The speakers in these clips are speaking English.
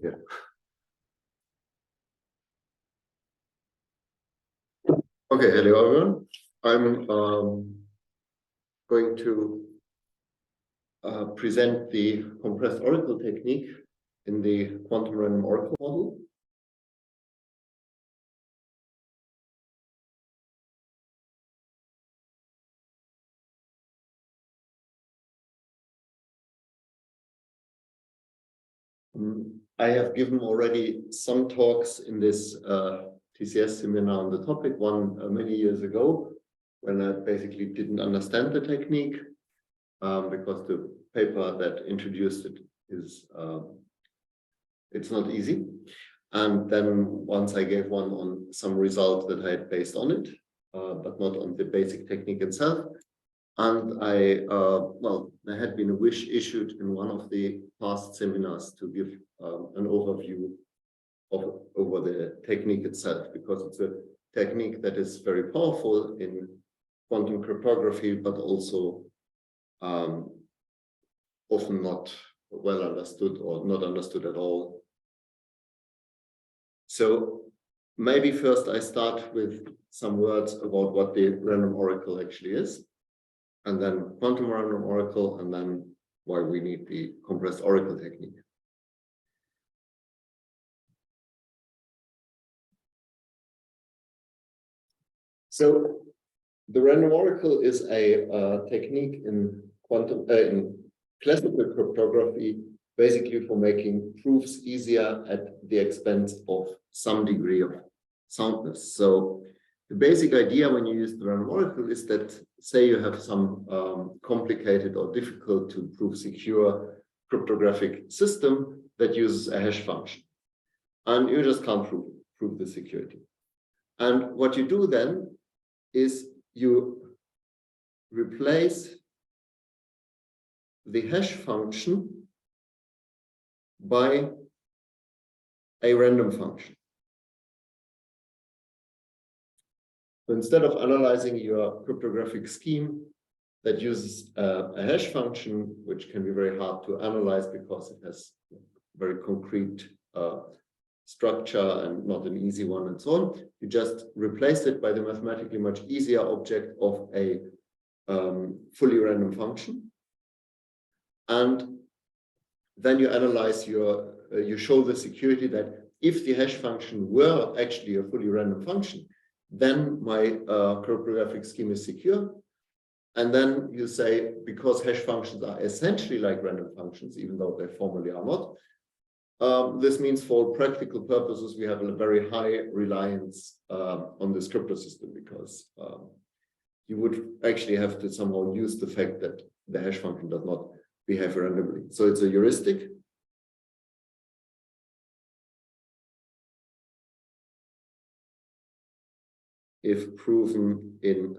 Yeah. Okay, hello everyone. I'm going to present the compressed oracle technique in the quantum random oracle model. I have given already some talks in this TCS seminar on the topic, one many years ago, when I basically didn't understand the technique, because the paper that introduced it is it's not easy. And then once I gave one on some results that I had based on it, but not on the basic technique itself. And well, there had been a wish issued in one of the past seminars to give an overview over the technique itself, because it's a technique that is very powerful in quantum cryptography, but also often not well understood or not understood at all. So maybe first I start with some words about what the random oracle actually is, and then quantum random oracle, and then why we need the compressed oracle technique. So the random oracle is a technique in quantum in classical cryptography, basically for making proofs easier at the expense of some degree of soundness. So the basic idea when you use the random oracle is that, say you have some complicated or difficult to prove secure cryptographic system that uses a hash function, and you just can't prove the security. And what you do then is you replace the hash function by a random function. So instead of analyzing your cryptographic scheme that uses a hash function, which can be very hard to analyze because it has very concrete structure and not an easy one and so on, you just replace it by the mathematically much easier object of a fully random function. And then you analyze you show the security that if the hash function were actually a fully random function, then my cryptographic scheme is secure. And then you say, because hash functions are essentially like random functions, even though they formally are not, this means for practical purposes, we have a very high reliance on this crypto system, because you would actually have to somehow use the fact that the hash function does not behave randomly. So it's a heuristic. If proven in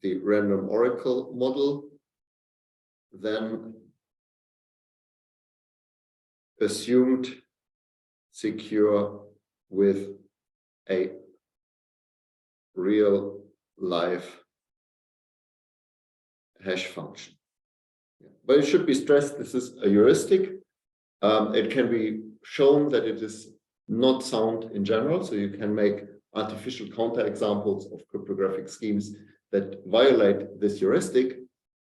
the random oracle model, then assumed secure with a real life hash function. But it should be stressed, this is a heuristic. It can be shown that it is not sound in general, so you can make artificial counterexamples of cryptographic schemes that violate this heuristic,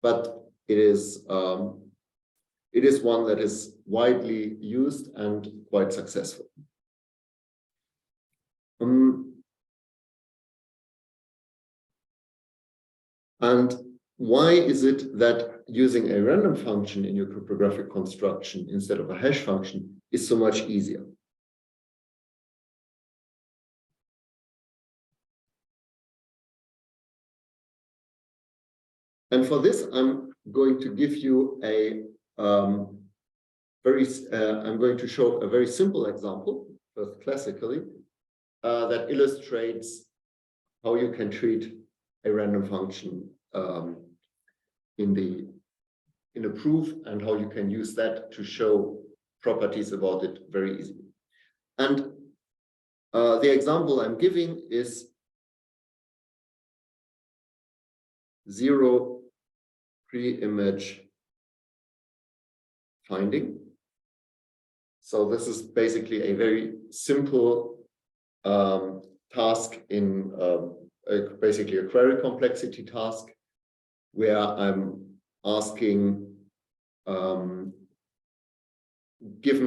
but it is one that is widely used and quite successful. And why is it that using a random function in your cryptographic construction instead of a hash function is so much easier? And for this, I'm going to give you I'm going to show a very simple example, first classically, that illustrates how you can treat a random function in a proof, and how you can use that to show properties about it very easily. And the example I'm giving is zero pre-image finding. So this is basically a very simple task in basically a query complexity task, where I'm asking, given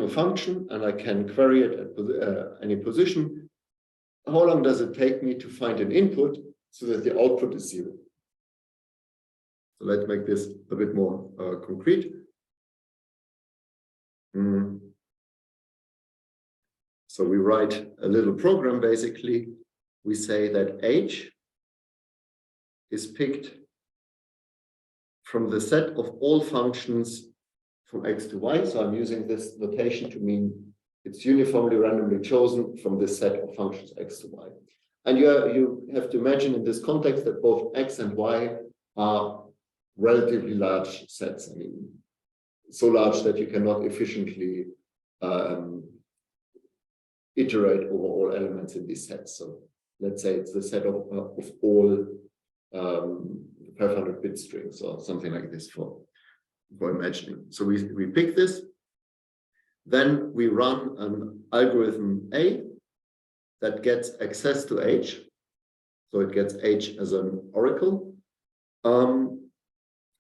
a function, and I can query it at any position, how long does it take me to find an input so that the output is 0? So let's make this a bit more concrete. So we write a little program, basically. We say that h is picked from the set of all functions from x to y. So I'm using this notation to mean it's uniformly randomly chosen from this set of functions x to y. And you have to imagine in this context that both x and y are relatively large sets. I mean, so large that you cannot efficiently iterate over all elements in these sets. So let's say it's the set of all 500-bit strings or something like this for imagining. So we pick this, then we run an algorithm A that gets access to H. So it gets H as an oracle. And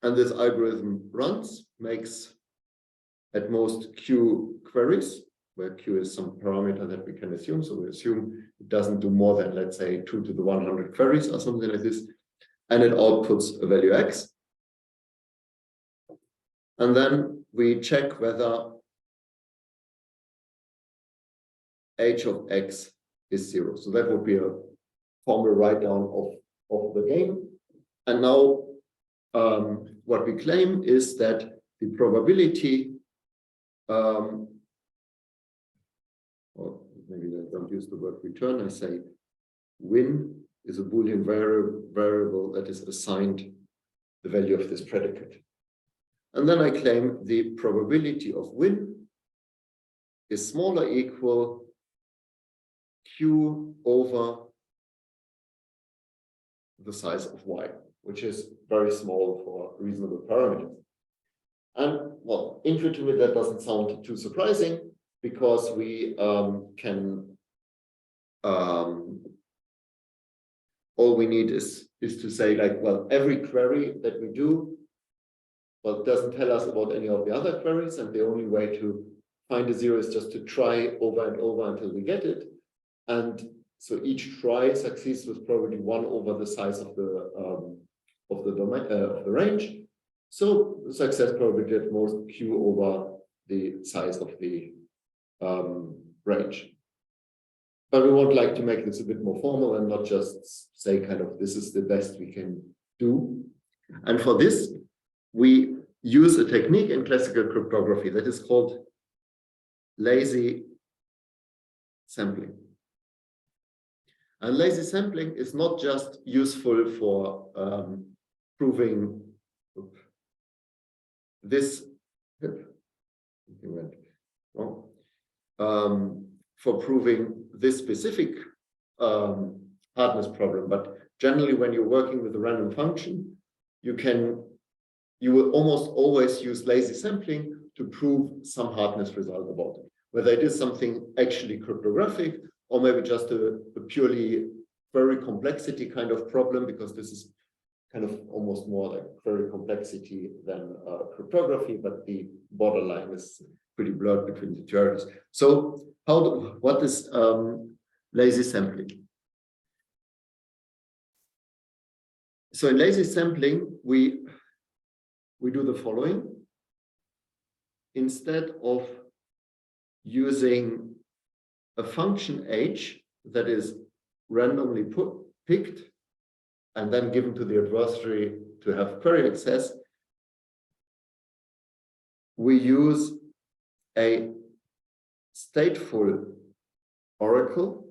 this algorithm runs, makes at most Q queries, where Q is some parameter that we can assume. So we assume it doesn't do more than, let's say, 2 to the 100 queries or something like this. And it outputs a value X. And then we check whether H of X is 0. So that would be a formal write-down of the game. And now what we claim is that the probability, or maybe I don't use the word return, I say win is a Boolean variable that is assigned the value of this predicate. And then I claim the probability of win is smaller equal Q over the size of Y, which is very small for reasonable parameters. And well, intuitively, that doesn't sound too surprising, because we can, all we need is to say, like, well, every query that we do, well, doesn't tell us about any of the other queries, and the only way to find a 0 is just to try over and over until we get it. And so each try succeeds with probably 1 over the size of the domain of the range. So the success probability at most Q over the size of the range. But we would like to make this a bit more formal and not just say kind of this is the best we can do. And for this, we use a technique in classical cryptography that is called lazy sampling. And lazy sampling is not just useful for proving this, for proving this specific hardness problem, but generally when you're working with a random function, you will almost always use lazy sampling to prove some hardness result about it, whether it is something actually cryptographic or maybe just a purely query complexity kind of problem, because this is kind of almost more like query complexity than cryptography, but the borderline is pretty blurred between the two areas. So what is lazy sampling? So in lazy sampling, we do the following. Instead of using a function h that is randomly picked and then given to the adversary to have query access, we use a stateful oracle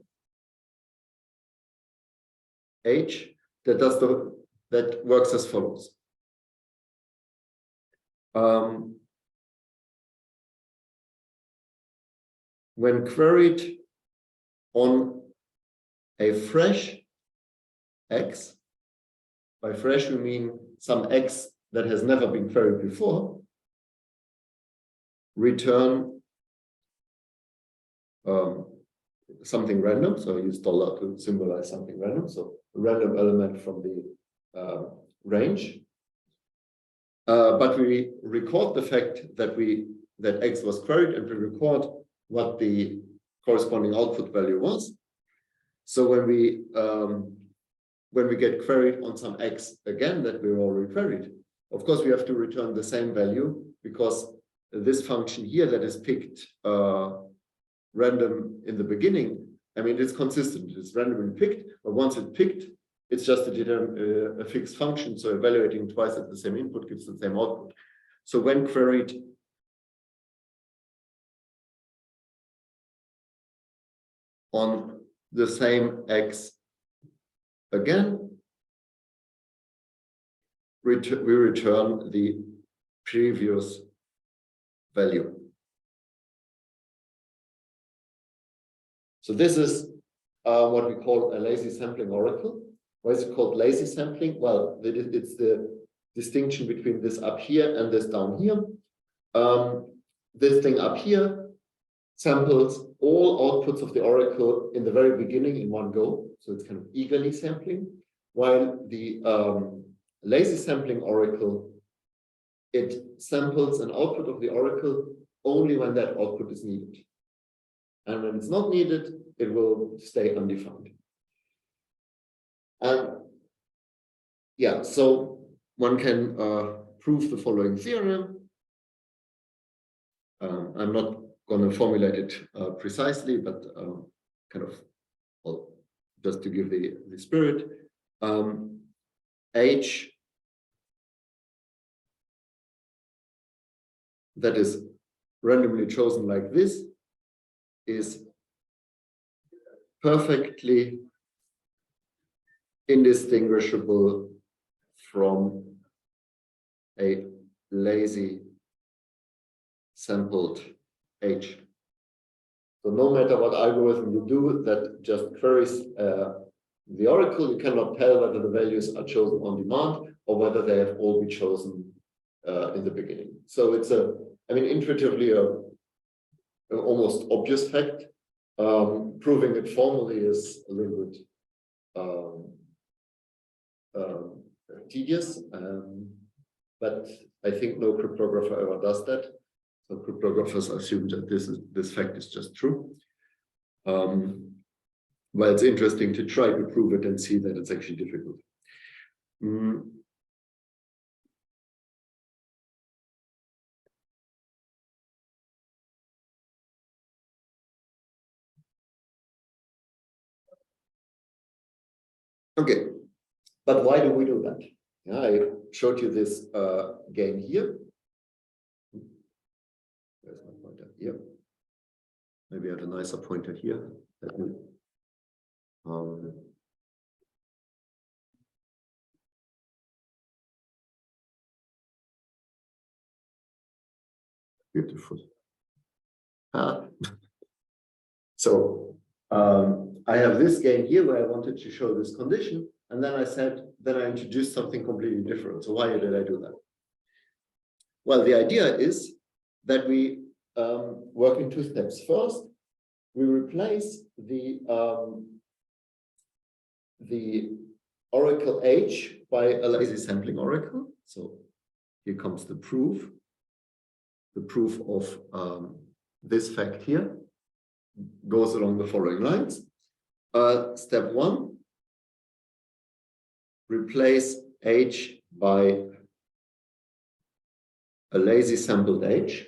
h that works as follows. When queried on a fresh x, by fresh we mean some x that has never been queried before, return something random. So I use dollar to symbolize something random. So a random element from the range. But we record the fact that that X was queried, and we record what the corresponding output value was. So when we get queried on some X again that we already queried, of course we have to return the same value, because this function here that is picked random in the beginning, I mean, it's consistent, it's randomly picked, but once it's picked, it's just a fixed function. So evaluating twice at the same input gives the same output. So when queried on the same X again, we return the previous value. So this is what we call a lazy sampling oracle. Why is it called lazy sampling? Well, it's the distinction between this up here and this down here. This thing up here samples all outputs of the oracle in the very beginning in one go. So it's kind of eagerly sampling. While the lazy sampling oracle, it samples an output of the oracle only when that output is needed. And when it's not needed, it will stay undefined. And yeah, so one can prove the following theorem. I'm not going to formulate it precisely, but kind of, well, just to give the spirit. H that is randomly chosen like this is perfectly indistinguishable from a lazy sampled H. So no matter what algorithm you do that just queries the oracle, you cannot tell whether the values are chosen on demand or whether they have all been chosen in the beginning. So it's intuitively an almost obvious fact. Proving it formally is a little bit tedious, but I think no cryptographer ever does that. So cryptographers assume that this fact is just true. Well, it's interesting to try to prove it and see that it's actually difficult. Okay, but why do we do that? Yeah, I showed you this game here. There's my pointer here. Maybe I have a nicer pointer here. Let me, beautiful. So I have this game here where I wanted to show this condition, and then I introduced something completely different. So why did I do that? Well, the idea is that we work in two steps. First, we replace the oracle H by a lazy sampling oracle. So here comes the proof of this fact here goes along the following lines. Step one, replace H by a lazy sampled H.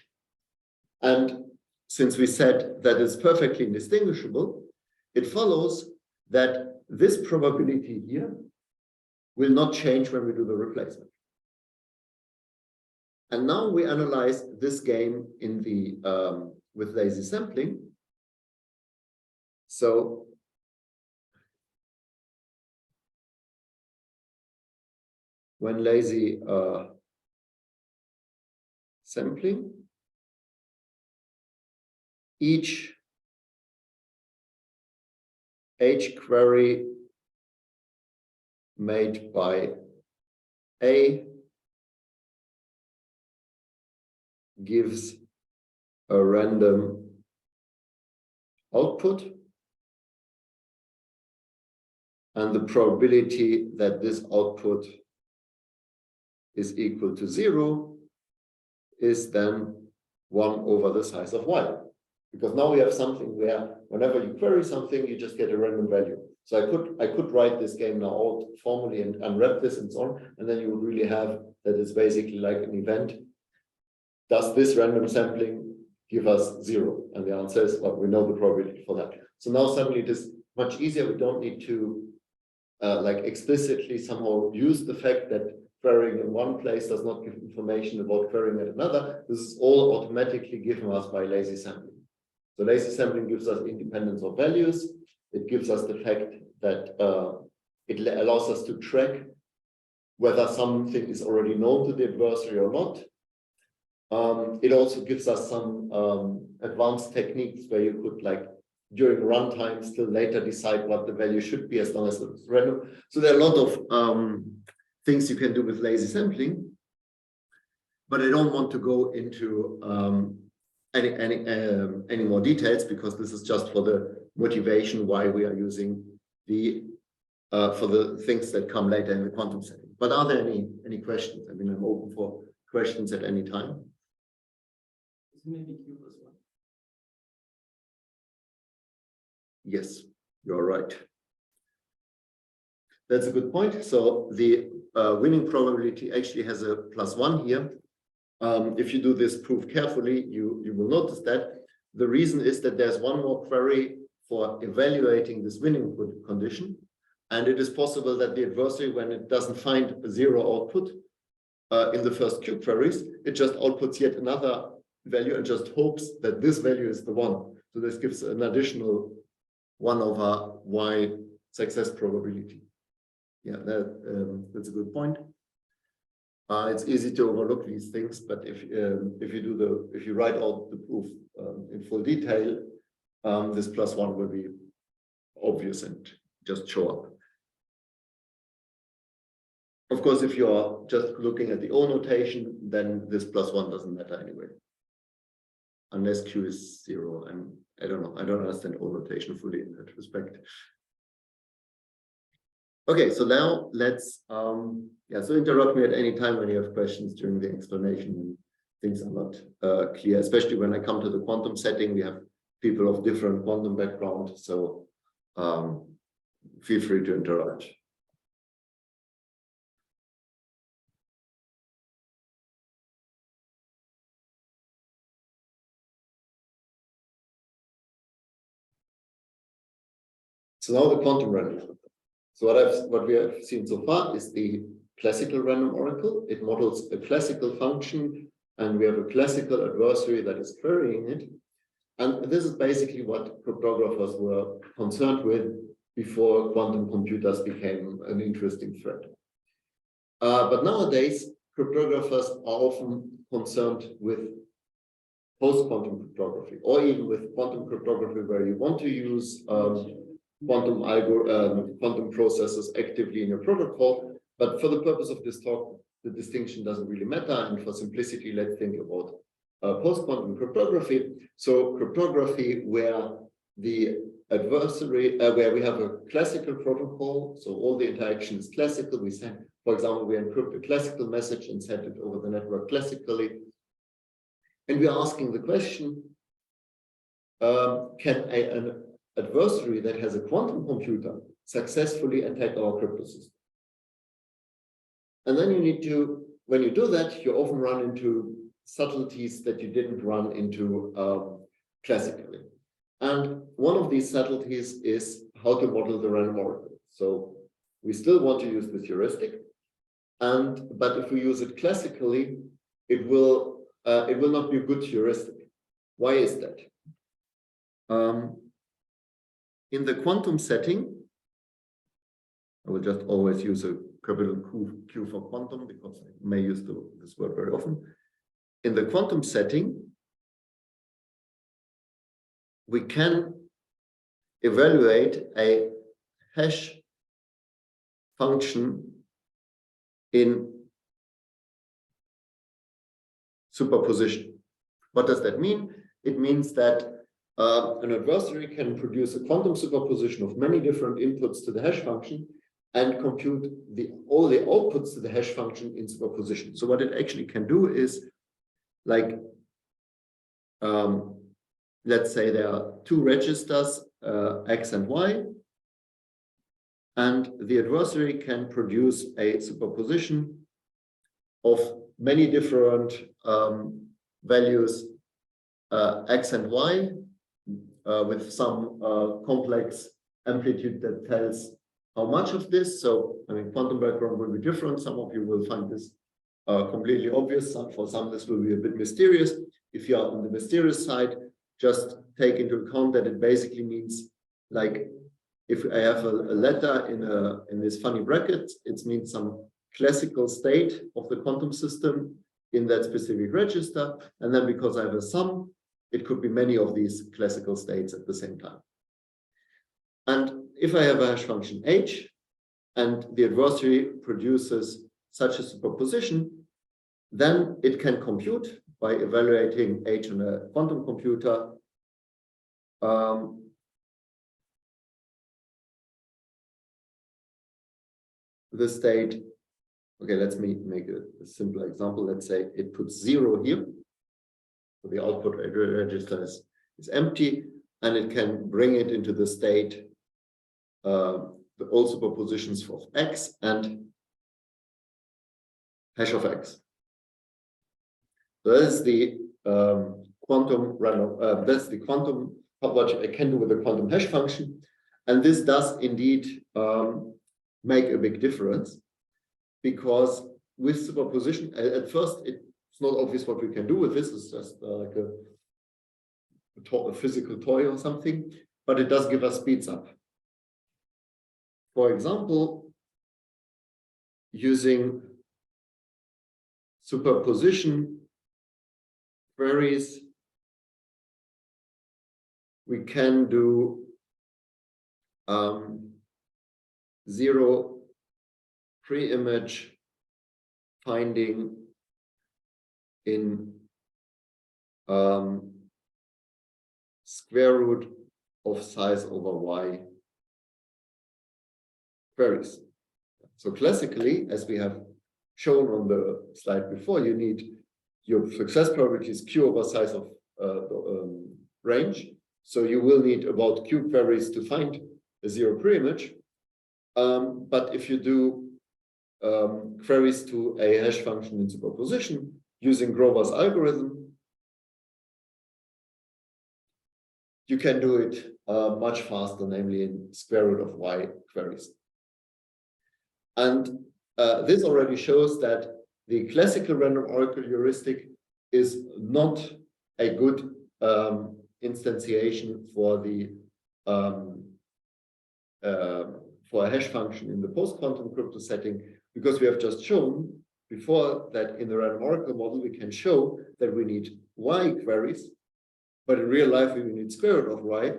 And since we said that it's perfectly indistinguishable, it follows that this probability here will not change when we do the replacement. And now we analyze this game in the with lazy sampling. So when lazy sampling, each H query made by A gives a random output, and the probability that this output is equal to 0 is then 1 over the size of y. Because now we have something where whenever you query something, you just get a random value. So I could write this game now out formally and unwrap this and so on, and then you would really have that it's basically like an event. Does this random sampling give us 0? And the answer is, well, we know the probability for that. So now suddenly it is much easier. We don't need to like explicitly somehow use the fact that querying in one place does not give information about querying at another. This is all automatically given us by lazy sampling. So lazy sampling gives us independence of values. It gives us the fact that it allows us to track whether something is already known to the adversary or not. It also gives us some advanced techniques where you could, like, during runtime still later decide what the value should be as long as it's random. So there are a lot of things you can do with lazy sampling, but I don't want to go into any more details, because this is just for the motivation why we are using the for the things that come later in the quantum setting. But are there any questions? I mean, I'm open for questions at any time. Maybe Q plus 1. Yes, you're right. That's a good point. So the winning probability actually has a +1 here. If you do this proof carefully, you will notice that the reason is that there's one more query for evaluating this winning condition. And it is possible that the adversary, when it doesn't find a 0 output in the first Q queries, it just outputs yet another value and just hopes that this value is the one. So this gives an additional 1 over y success probability. Yeah, that's a good point. It's easy to overlook these things, but if you write out the proof in full detail, this +1 will be obvious and just show up. Of course, if you're just looking at the O notation, then this +1 doesn't matter anyway, unless Q is 0. And I don't know. I don't understand O notation fully in that respect. Okay, so now let's so interrupt me at any time when you have questions during the explanation and things are not clear, especially when I come to the quantum setting. We have people of different quantum background, so feel free to interrupt. So now the quantum random. So what we have seen so far is the classical random oracle. It models a classical function, and we have a classical adversary that is querying it. And this is basically what cryptographers were concerned with before quantum computers became an interesting threat. But nowadays, cryptographers are often concerned with post-quantum cryptography, or even with quantum cryptography where you want to use quantum processes actively in your protocol. But for the purpose of this talk, the distinction doesn't really matter. And for simplicity, let's think about post-quantum cryptography. So cryptography where the adversary, where we have a classical protocol. So all the interaction is classical. We send, for example, we encrypt a classical message and send it over the network classically. And we are asking the question, can an adversary that has a quantum computer successfully attack our crypto system? And then you need to, when you do that, you often run into subtleties that you didn't run into classically. And one of these subtleties is how to model the random oracle. So we still want to use this heuristic, but if we use it classically, it will not be a good heuristic. Why is that? In the quantum setting, I will just always use a capital Q for quantum because I may use this word very often. In the quantum setting, we can evaluate a hash function in superposition. What does that mean? It means that an adversary can produce a quantum superposition of many different inputs to the hash function and compute all the outputs to the hash function in superposition. So what it actually can do is, like, let's say there are two registers, X and Y, and the adversary can produce a superposition of many different values, X and Y, with some complex amplitude that tells how much of this. So, I mean, quantum background will be different. Some of you will find this completely obvious. For some, this will be a bit mysterious. If you are on the mysterious side, just take into account that it basically means, like, if I have a letter in this funny bracket, it means some classical state of the quantum system in that specific register. And then because I have a sum, it could be many of these classical states at the same time. And if I have a hash function H, and the adversary produces such a superposition, then it can compute by evaluating H on a quantum computer the state. Okay, let's make a simple example. Let's say it puts 0 here. So the output register is empty, and it can bring it into the state the all superpositions of X and hash of X. So that is the quantum random. That's the quantum, what I can do with the quantum hash function, and this does indeed make a big difference, because with superposition, at first it's not obvious what we can do with this. It's just like a physical toy or something, but it does give us speeds up. For example, using superposition queries, we can do 0 pre-image finding in square root of size over y queries. So classically, as we have shown on the slide before, you need your success probability is q over size of range. So you will need about q queries to find a 0 pre-image. But if you do queries to a hash function in superposition using Grover's algorithm, you can do it much faster, namely in square root of y queries. And this already shows that the classical random oracle heuristic is not a good instantiation for the for a hash function in the post-quantum crypto setting, because we have just shown before that in the random oracle model we can show that we need y queries, but in real life we need square root of y.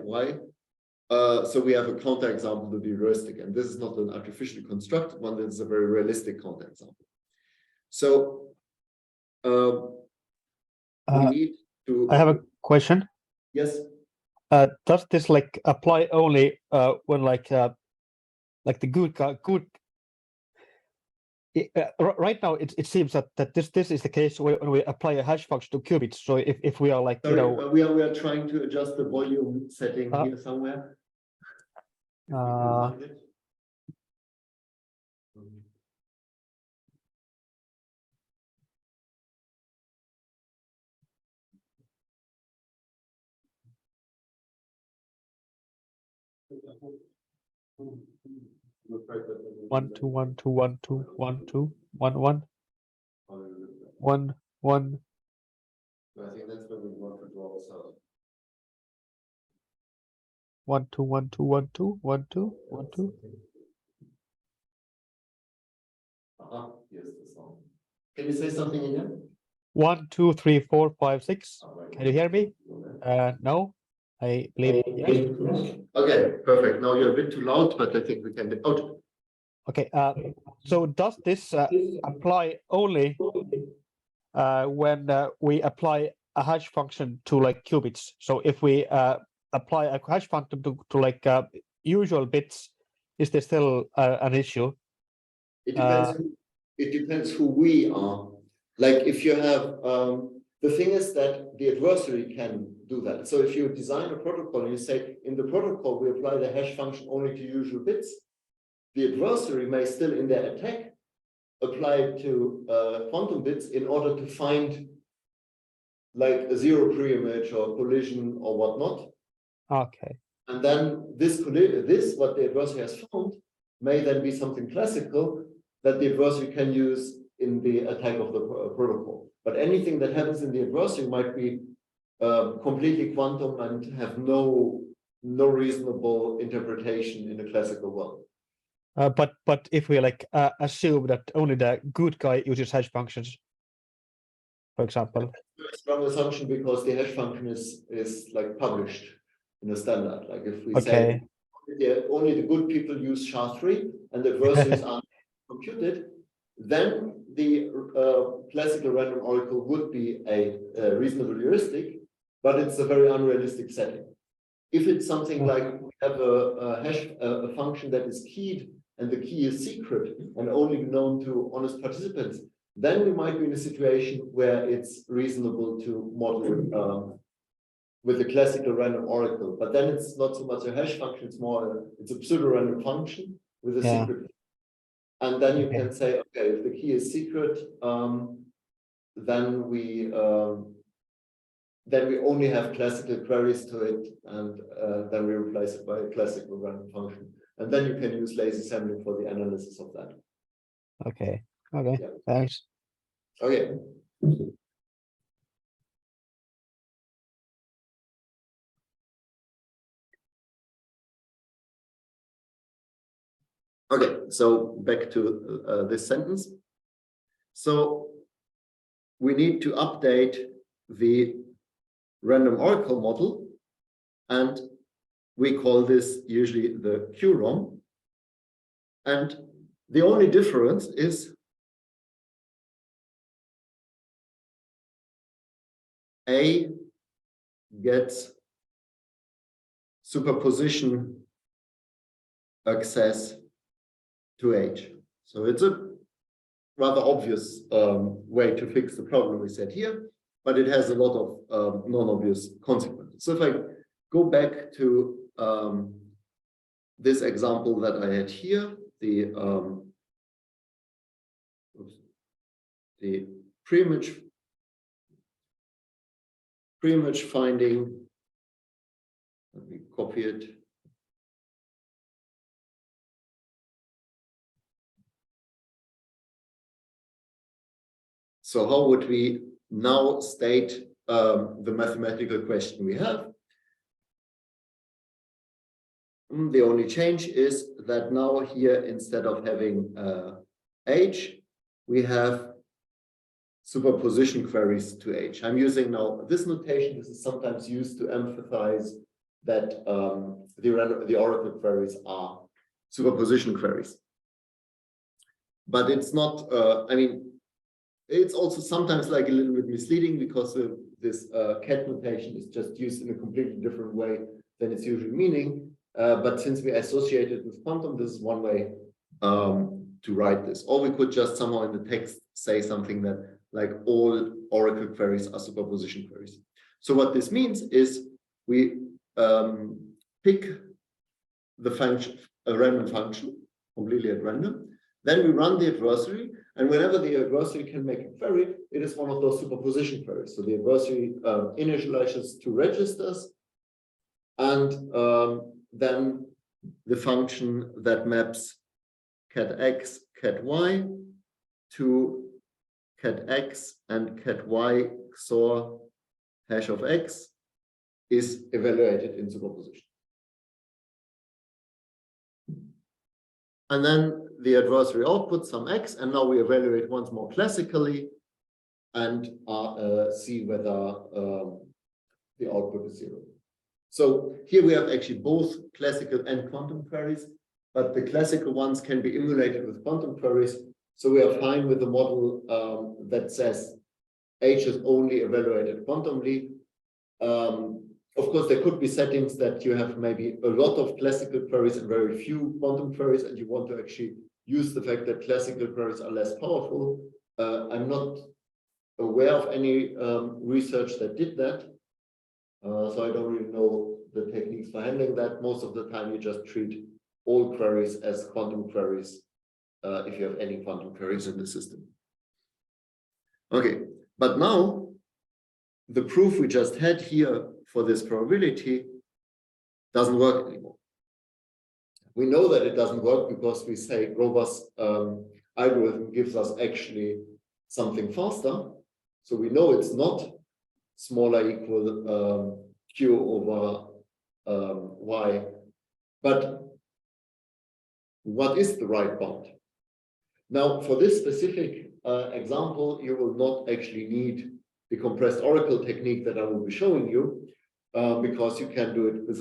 So we have a counterexample to the heuristic, and this is not an artificially constructed one. This is a very realistic counterexample. So we need to. I have a question. Yes. Does this like apply only when like the good right now it seems that this is the case when we apply a hash function to qubits. So if we are like, sorry, you know, we are trying to adjust the volume setting here somewhere. One two one two one two one two one one one one. I think that's where we want to draw this out. 1 2 1 2 1 2 1 2 1 2. Here's the song. Can you say something again? 1 2 3 4 5 6. Right. Can you hear me? No, I believe yes. Okay, perfect. Now you're a bit too loud, but I think we can get out. Okay. So does this apply only when we apply a hash function to like qubits. So if we apply a hash function to like usual bits, is there still an issue? It depends. It depends who we are. Like if you have the thing is that the adversary can do that. So if you design a protocol and you say in the protocol we apply the hash function only to usual bits, the adversary may still in their attack apply it to quantum bits in order to find like a zero pre-image or collision or whatnot. Okay. And then this what the adversary has found may then be something classical that the adversary can use in the attack of the protocol. But anything that happens in the adversary might be completely quantum and have no reasonable interpretation in the classical world. But if we like assume that only the good guy uses hash functions, for example. A strong assumption because the hash function is like published in the standard. Like if we Okay. say only the good people use SHA-3 and the adversaries are computed, then the classical random oracle would be a reasonable heuristic, but it's a very unrealistic setting. If it's something like we have a function that is keyed and the key is secret and only known to honest participants, then we might be in a situation where it's reasonable to model with a classical random oracle. But then it's not so much a hash function, it's a pseudo-random function with a secret. And then you can say, okay, if the key is secret, then we only have classical queries to it, and then we replace it by a classical random function. And then you can use lazy sampling for the analysis of that. Okay. Okay. Yeah. Thanks. Okay. Okay, so back to this sentence. So we need to update the random oracle model, and we call this usually the QROM. And the only difference is A gets superposition access to H. So it's a rather obvious way to fix the problem we said here, but it has a lot of non-obvious consequences. So if I go back to this example that I had here, the pre-image finding, let me copy it. So how would we now state the mathematical question we have? The only change is that now here, instead of having H, we have superposition queries to H. I'm using now this notation. This is sometimes used to emphasize that the oracle queries are superposition queries. But it's not, I mean, it's also sometimes like a little bit misleading because this cat notation is just used in a completely different way than its usual meaning. But since we associate it with quantum, this is one way to write this. Or we could just somehow in the text say something that like all oracle queries are superposition queries. So what this means is we pick the function, a random function, completely at random. Then we run the adversary, and whenever the adversary can make a query, it is one of those superposition queries. So the adversary initializes two registers, and then the function that maps cat x, cat y to cat x and cat y XOR hash of x is evaluated in superposition. And then the adversary outputs some x, and now we evaluate once more classically and see whether the output is 0. So here we have actually both classical and quantum queries, but the classical ones can be emulated with quantum queries. So we are fine with the model that says H is only evaluated quantumly. Of course, there could be settings that you have maybe a lot of classical queries and very few quantum queries, and you want to actually use the fact that classical queries are less powerful. I'm not aware of any research that did that. So I don't really know the techniques for handling that. Most of the time, you just treat all queries as quantum queries if you have any quantum queries in the system. Okay, but now the proof we just had here for this probability doesn't work anymore. We know that it doesn't work because we say Grover's algorithm gives us actually something faster. So we know it's not smaller equal Q over Y. But what is the right bound? Now, for this specific example, you will not actually need the compressed oracle technique that I will be showing you, because you can do it with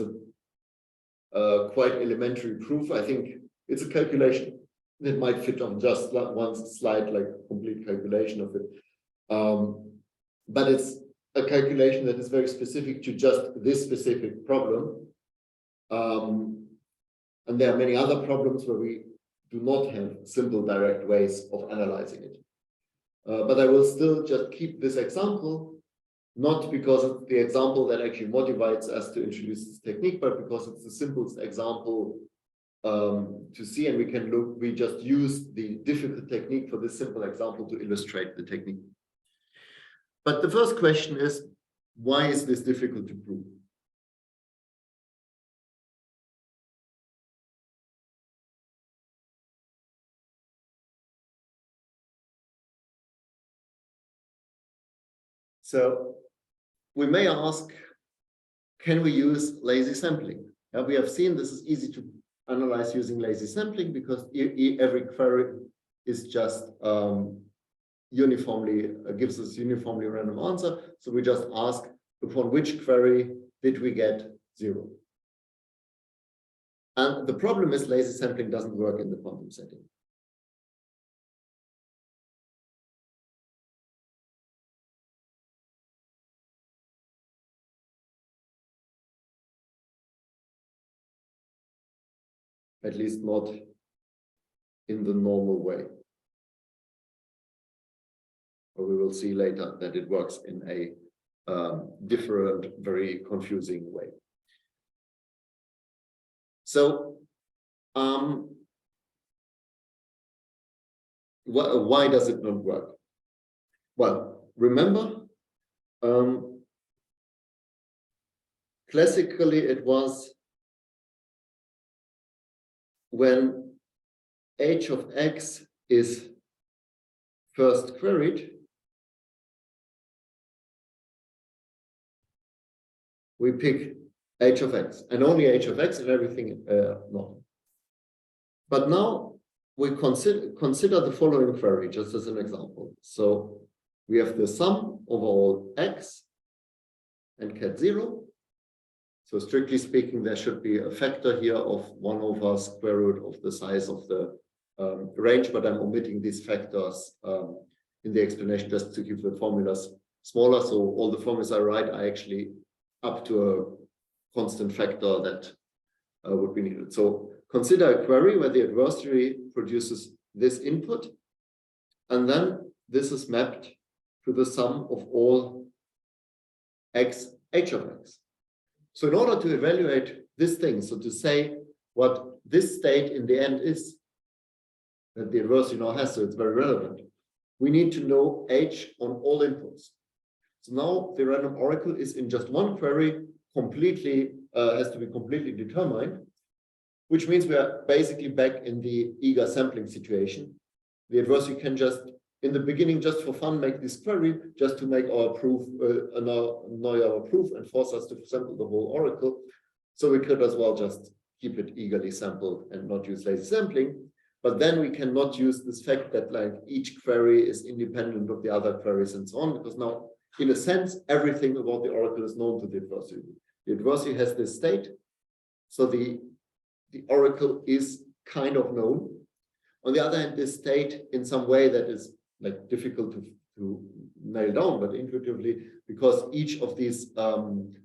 a quite elementary proof. I think it's a calculation that might fit on just one slide, like a complete calculation of it. But it's a calculation that is very specific to just this specific problem. And there are many other problems where we do not have simple direct ways of analyzing it. But I will still just keep this example, not because it's the example that actually motivates us to introduce this technique, but because it's the simplest example to see, and we just use the difficult technique for this simple example to illustrate the technique. But the first question is, why is this difficult to prove? So we may ask, can we use lazy sampling? Now, we have seen this is easy to analyze using lazy sampling because every query is just gives us uniformly random answer. So we just ask upon which query did we get 0. And the problem is lazy sampling doesn't work in the quantum setting. At least not in the normal way. But we will see later that it works in a different, very confusing way. So, why does it not work? Well, remember, classically it was when h of x is first queried, we pick h of x and only h of x and everything not. But now we consider the following query just as an example. So we have the sum over all x and cat 0. So strictly speaking, there should be a factor here of 1 over square root of the size of the range, but I'm omitting these factors in the explanation just to keep the formulas smaller. So all the formulas I write are actually up to a constant factor that would be needed. So consider a query where the adversary produces this input, and then this is mapped to the sum of all x, h of x. So in order to evaluate this thing, so to say what this state in the end is, that the adversary now has, so it's very relevant, we need to know h on all inputs. So now the random oracle is in just one query, completely, has to be completely determined, which means we are basically back in the eager sampling situation. The adversary can just, in the beginning, just for fun, make this query, just to make our proof, annoy our proof and force us to sample the whole oracle. So we could as well just keep it eagerly sampled and not use lazy sampling. But then we cannot use this fact that like each query is independent of the other queries and so on, because now, in a sense, everything about the oracle is known to the adversary. The adversary has this state, so the oracle is kind of known. On the other hand, this state in some way that is like difficult to nail down, but intuitively, because each of these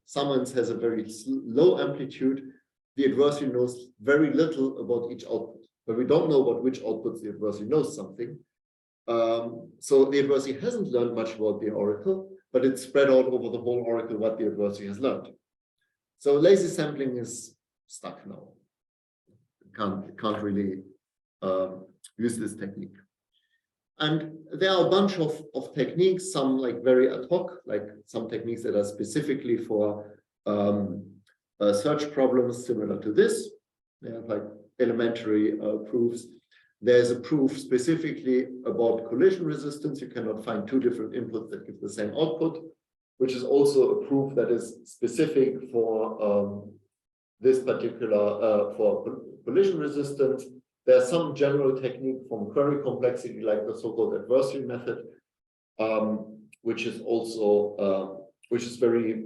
summons has a very low amplitude, the adversary knows very little about each output. But we don't know about which outputs the adversary knows something. So the adversary hasn't learned much about the oracle, but it's spread out over the whole oracle what the adversary has learned. So lazy sampling is stuck now. Can't really use this technique. And there are a bunch of techniques, some like very ad hoc, like some techniques that are specifically for search problems similar to this. They have like elementary proofs. There's a proof specifically about collision resistance. You cannot find two different inputs that give the same output, which is also a proof that is specific for this particular, for collision resistance. There's some general technique from query complexity, like the so-called adversary method, which is also, which is very,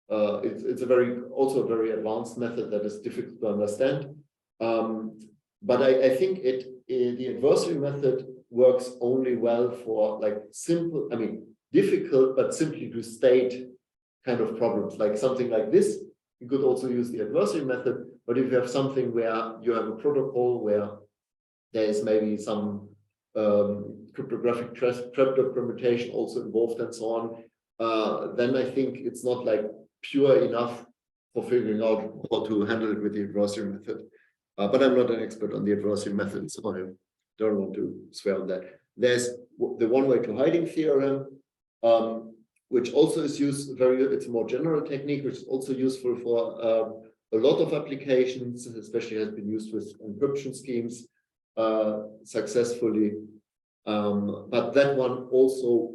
it's also a very advanced method that is difficult to understand. But I think the adversary method works only well for like simple, I mean, difficult, but simply to state kind of problems, like something like this. You could also use the adversary method, but if you have something where you have a protocol where there is maybe some cryptographic permutation also involved and so on, then I think it's not like pure enough for figuring out how to handle it with the adversary method. But I'm not an expert on the adversary method, so I don't want to swear on that. There's the one-way to hiding theorem, which also is used it's a more general technique, which is also useful for a lot of applications, especially has been used with encryption schemes successfully. But that one also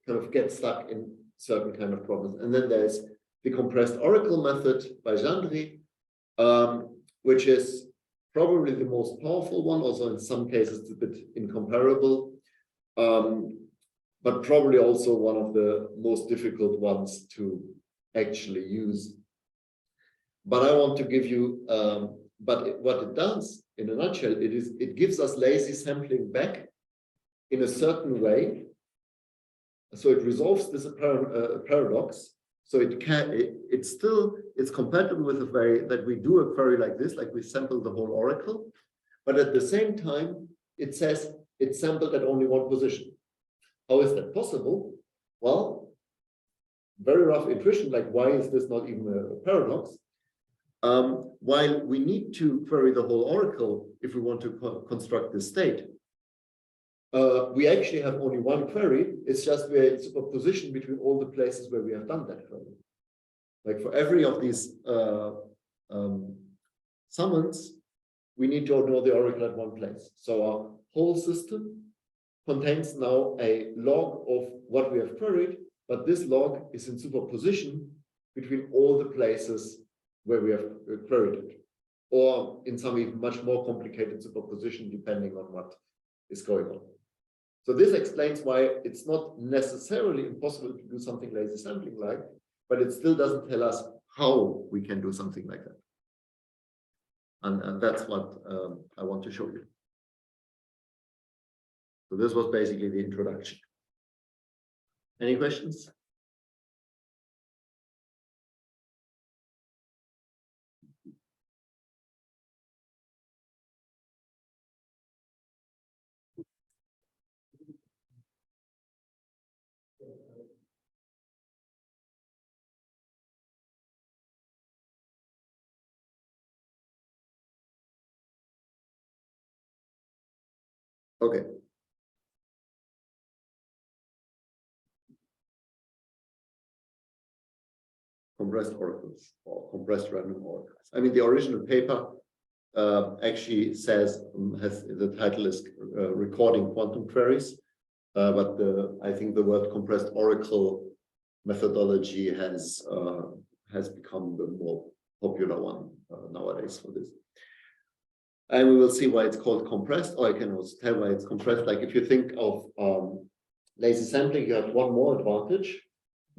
kind of gets stuck in certain kind of problems. And then there's the compressed oracle method by Zhandry, which is probably the most powerful one. Also, in some cases, it's a bit incomparable, but probably also one of the most difficult ones to actually use. But I want to give you, what it does in a nutshell, it gives us lazy sampling back in a certain way. So it resolves this paradox. So it's compatible with a query that we do a query like this, like we sample the whole oracle, but at the same time, it says it's sampled at only one position. How is that possible? Well, very rough intuition, like why is this not even a paradox? While we need to query the whole oracle if we want to construct this state, we actually have only one query. It's just we're in superposition between all the places where we have done that query. Like for every of these summons, we need to know the oracle at one place. So our whole system contains now a log of what we have queried, but this log is in superposition between all the places where we have queried it, or in some even much more complicated superposition depending on what is going on. So this explains why it's not necessarily impossible to do something lazy sampling like, but it still doesn't tell us how we can do something like that. And that's what I want to show you. So this was basically the introduction. Any questions? Okay. Compressed oracles or compressed random oracles. I mean, the original paper actually says, the title is recording quantum queries, but I think the word compressed oracle methodology has become the more popular one nowadays for this. And we will see why it's called compressed, or I can also tell why it's compressed. Like if you think of lazy sampling, you have one more advantage.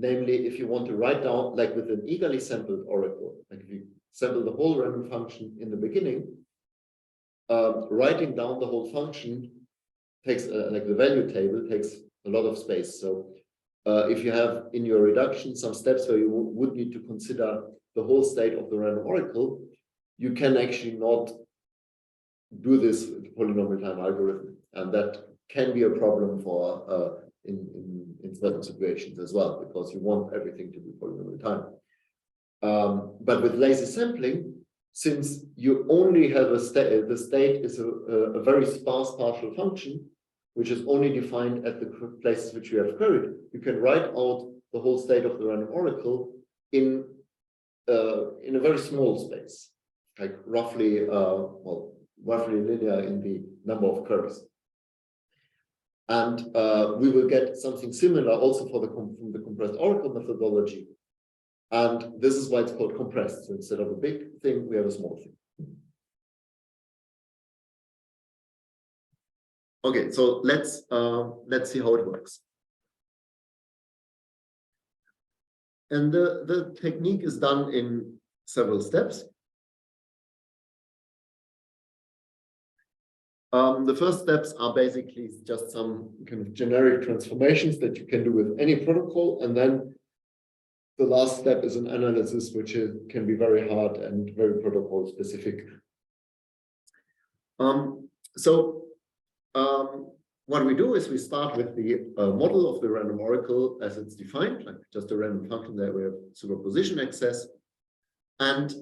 Namely, if you want to write down, like with an eagerly sampled oracle, like if you sample the whole random function in the beginning, writing down the whole function takes, like the value table takes a a lot of space. So if you have in your reduction some steps where you would need to consider the whole state of the random oracle, you can actually not do this with the polynomial time algorithm, and that can be a problem for in certain situations as well, because you want everything to be polynomial time. But with lazy sampling, since you only have a state, the state is a very sparse partial function, which is only defined at the places which you have queried, you can write out the whole state of the random oracle in a very small space, like roughly roughly linear in the number of queries. And we will get something similar also for from the compressed oracle methodology. And this is why it's called compressed. So instead of a big thing, we have a small thing. Okay, so let's see how it works. And the technique is done in several steps. The first steps are basically just some kind of generic transformations that you can do with any protocol, and then the last step is an analysis, which can be very hard and very protocol specific. What we do is we start with the model of the random oracle as it's defined, like just a random function that we have superposition access. And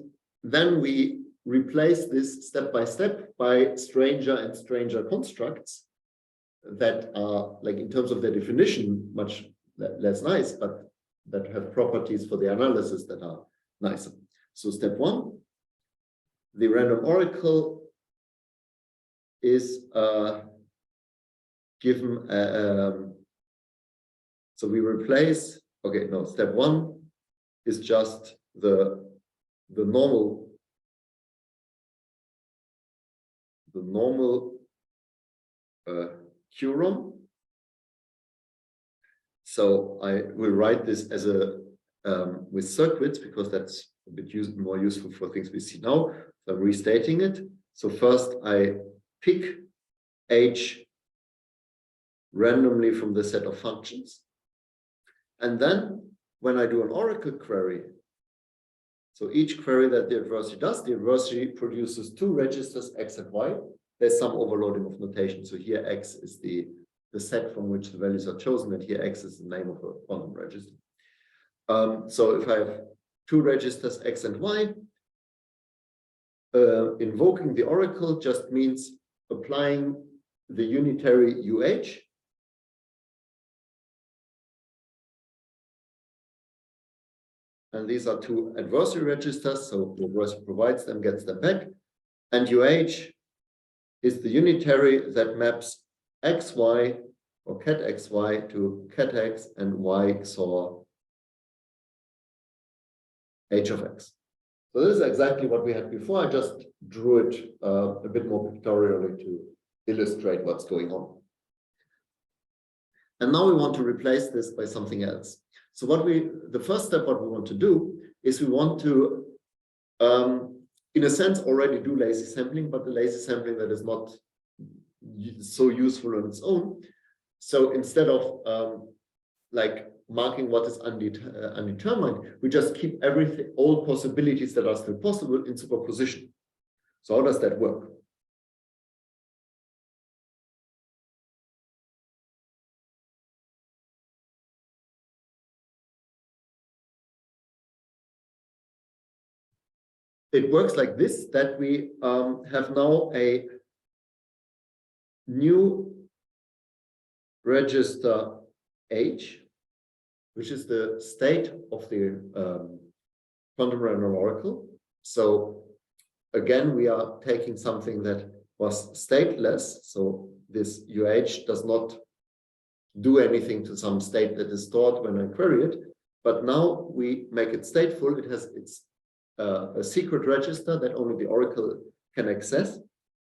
then we replace this step by step by stranger and stranger constructs that are, like, in terms of their definition, much less nice, but that have properties for the analysis that are nicer. So step one, the random oracle is given, so we replace, okay, no, step one is just the normal QROM. So I will write this as a with circuits, because that's a bit more useful for things we see now. So I'm restating it. So first I pick H randomly from the set of functions. And then when I do an oracle query, so each query that the adversary does, the adversary produces two registers, X and Y. There's some overloading of notation. So here X is the set from which the values are chosen, and here X is the name of a quantum register. So if I have two registers, X and Y, invoking the oracle just means applying the unitary UH. And these are two adversary registers, so the adversary provides them, gets them back. And UH is the unitary that maps XY or cat XY to cat X and Y XOR H of X. So this is exactly what we had before. I just drew it a bit more pictorially to illustrate what's going on. And now we want to replace this by something else. So the first step, what we want to do is we want to, in a sense, already do lazy sampling, but the lazy sampling that is not so useful on its own. So instead of like marking what is undetermined, we just keep everything, all possibilities that are still possible in superposition. So how does that work? It works like this, that we have now a new register H, which is the state of the quantum random oracle. So again, we are taking something that was stateless. So this UH does not do anything to some state that is stored when I query it. But now we make it stateful. It has its a secret register that only the oracle can access.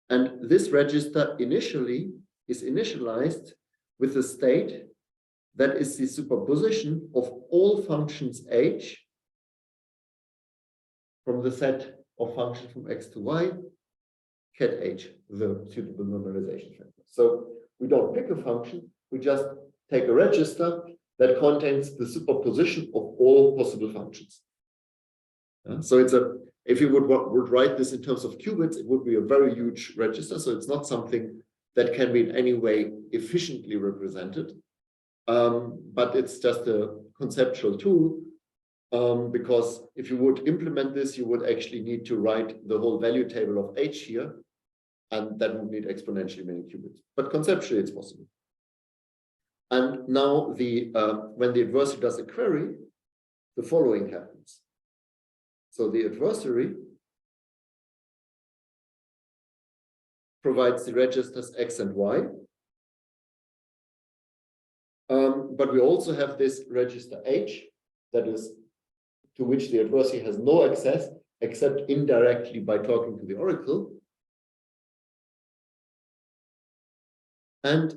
And this register initially is initialized with a state that is the superposition of all functions H from the set of functions from X to Y, cat H, the suitable normalization factor. So we don't pick a function, we just take a register that contains the superposition of all possible functions. So it's if you would write this in terms of qubits, it would be a very huge register. So it's not something that can be in any way efficiently represented. But it's just a conceptual tool, because if you would implement this, you would actually need to write the whole value table of H here, and that would need exponentially many qubits. But conceptually, it's possible. And now when the adversary does a query, the following happens. So the adversary provides the registers X and Y. But we also have this register H, that is to which the adversary has no access except indirectly by talking to the oracle. And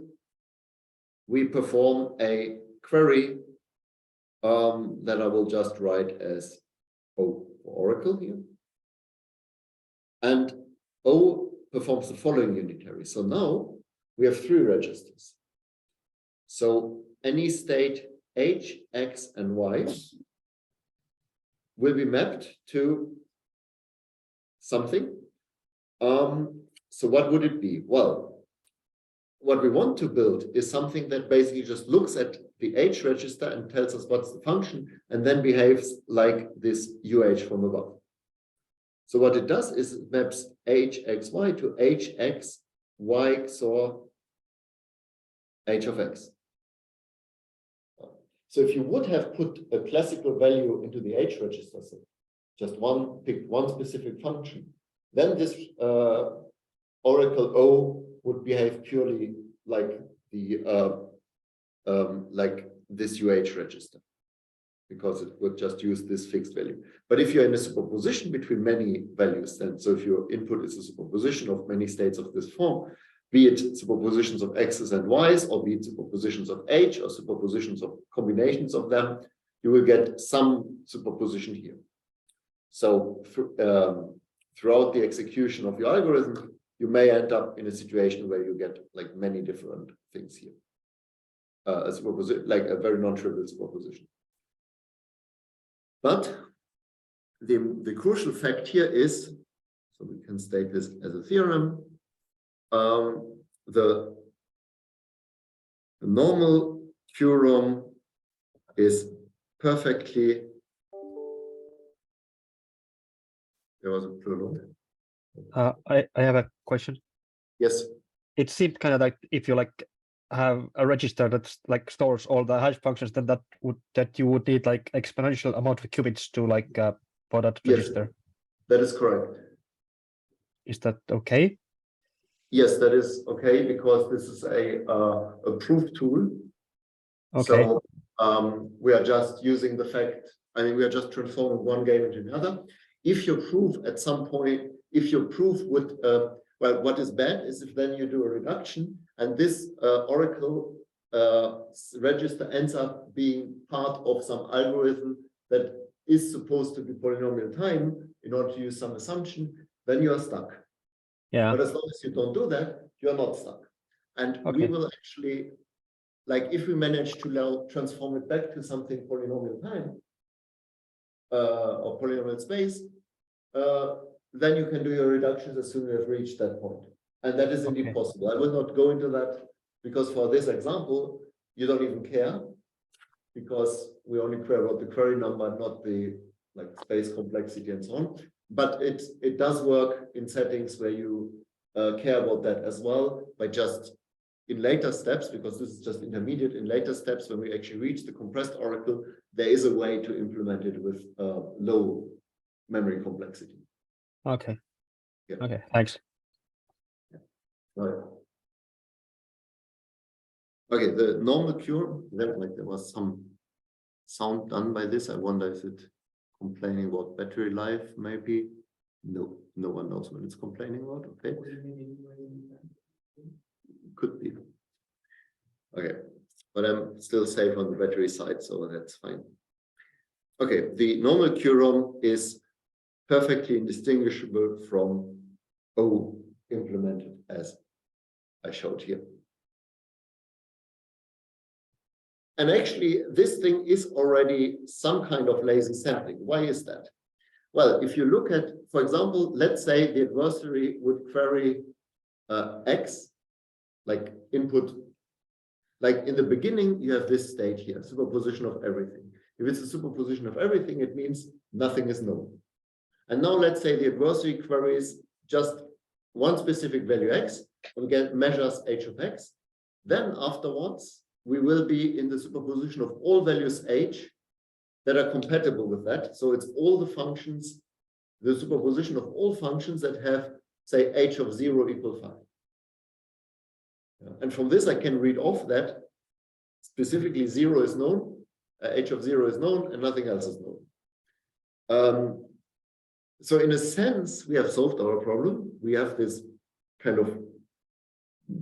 we perform a query that I will just write as O for oracle here. And O performs the following unitary. So now we have 3 registers. So any state H, X, and Y will be mapped to something. So what would it be? Well, what we want to build is something that basically just looks at the H register and tells us what's the function, and then behaves like this UH from above. So what it does is it maps HXY to HX, Y XOR H of X. So if you would have put a classical value into the H register, so just pick one specific function, then this oracle O would behave purely like like this UH register, because it would just use this fixed value. But if you're in a superposition between many values, then so if your input is a superposition of many states of this form, be it superpositions of X's and Y's, or be it superpositions of H, or superpositions of combinations of them, you will get some superposition here. So throughout the execution of your algorithm, you may end up in a situation where you get like many different things here. A superposition, like a very non-trivial superposition. But the crucial fact here is, so we can state this as a theorem, the normal QROM is perfectly, there was a plural. I have a question. Yes. It seemed kind of like if you like have a register that's like stores all the hash functions, then that you would need like exponential amount of qubits to like for that register. That is correct. Is that okay? Yes, that is okay, because this is a proof tool. Okay. So we are just using the fact, we are just transforming one game into another. If your proof at some point, if your proof would, well, what is bad is if then you do a reduction and this oracle register ends up being part of some algorithm that is supposed to be polynomial time in order to use some assumption, then you are stuck. Yeah. But as long as you don't do that, you're not stuck. And we will actually, like if we manage to now transform it back to something polynomial time or polynomial space, then you can do your reductions as soon as you have reached that point. And that is indeed possible. I will not go into that because for this example, you don't even care, because we only care about the query number, not the like space complexity and so on. But it does work in settings where you care about that as well, by just in later steps, because this is just intermediate, in later steps when we actually reach the compressed oracle, there is a way to implement it with low memory complexity. Okay. Yeah. Okay, thanks. Yeah. Right. Okay, the normal cure, there was some sound done by this. I wonder if it complaining about battery life, maybe. No one knows what it's complaining about. Okay. Could be. Okay, but I'm still safe on the battery side, so that's fine. Okay, the normal QROM is perfectly indistinguishable from O implemented as I showed here. And actually, this thing is already some kind of lazy sampling. Why is that? Well, if you look at, for example, let's say the adversary would query X, like input, like in the beginning, you have this state here, superposition of everything. If it's a superposition of everything, it means nothing is known. And now let's say the adversary queries just one specific value X and measures H of X. Then afterwards, we will be in the superposition of all values H that are compatible with that. So it's all the functions, the superposition of all functions that have, say, H of 0 equal 5. And from this, I can read off that specifically 0 is known, H of 0 is known, and nothing else is known. So in a sense, we have solved our problem. We have this kind of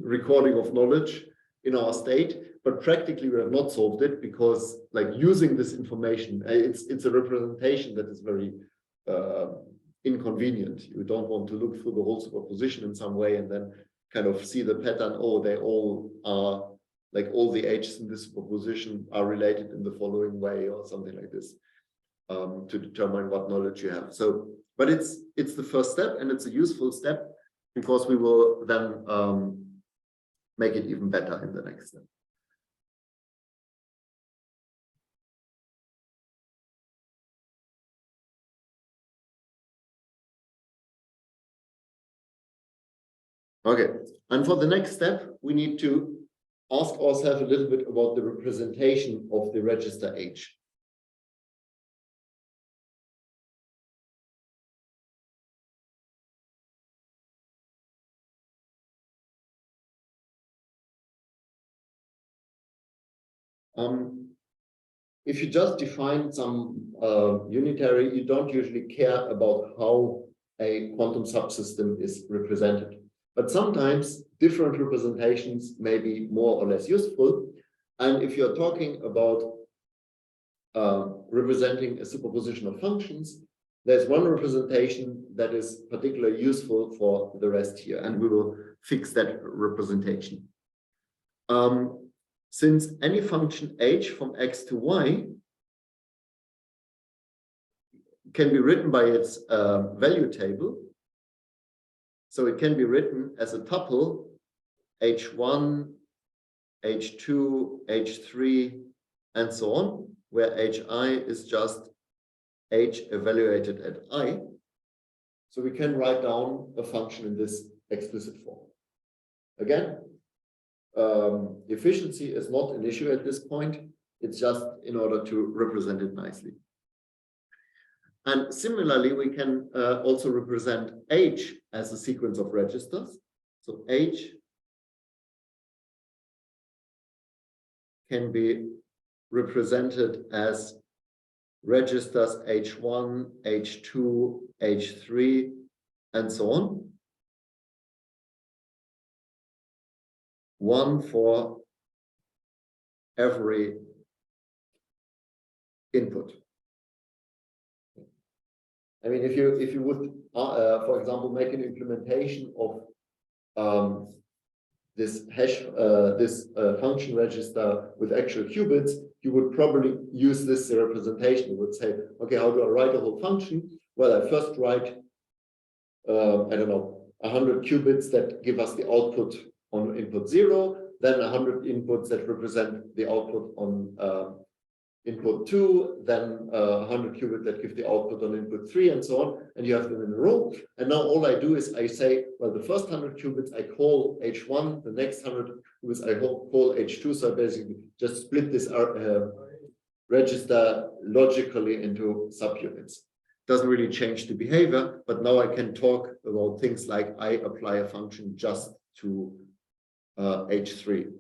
recording of knowledge in our state, but practically we have not solved it because, like, using this information, it's a representation that is very inconvenient. You don't want to look through the whole superposition in some way and then kind of see the pattern. Oh, they all are, like, all the H's in this superposition are related in the following way or something like this, to determine what knowledge you have. So, but it's the first step, and it's a useful step because we will then make it even better in the next step. Okay, and for the next step, we need to ask ourselves a little bit about the representation of the register H. If you just define some unitary, you don't usually care about how a quantum subsystem is represented. But sometimes different representations may be more or less useful. And if you're talking about representing a superposition of functions, there's one representation that is particularly useful for the rest here, and we will fix that representation. Since any function h from x to y can be written by its value table, so it can be written as a tuple h1, h2, h3, and so on, where hi is just h evaluated at I. So we can write down a function in this explicit form. Again, efficiency is not an issue at this point. It's just in order to represent it nicely. And similarly, we can also represent H as a sequence of registers. So H can be represented as registers H1, H2, H3, and so on. One for every input. I mean, if you would, for example, make an implementation of this hash, function register with actual qubits, you would probably use this representation. You would say, okay, how do I write a whole function? Well, I first write, I don't know, 100 qubits that give us the output on input 0, then 100 inputs that represent the output on input 2, then 100 qubits that give the output on input 3, and so on, and you have them in a row. And now all I do is I say, well, the first 100 qubits I call H1, the next 100 qubits I call H2, so I basically just split this register logically into subunits. Doesn't really change the behavior, but now I can talk about things like I apply a function just to H3.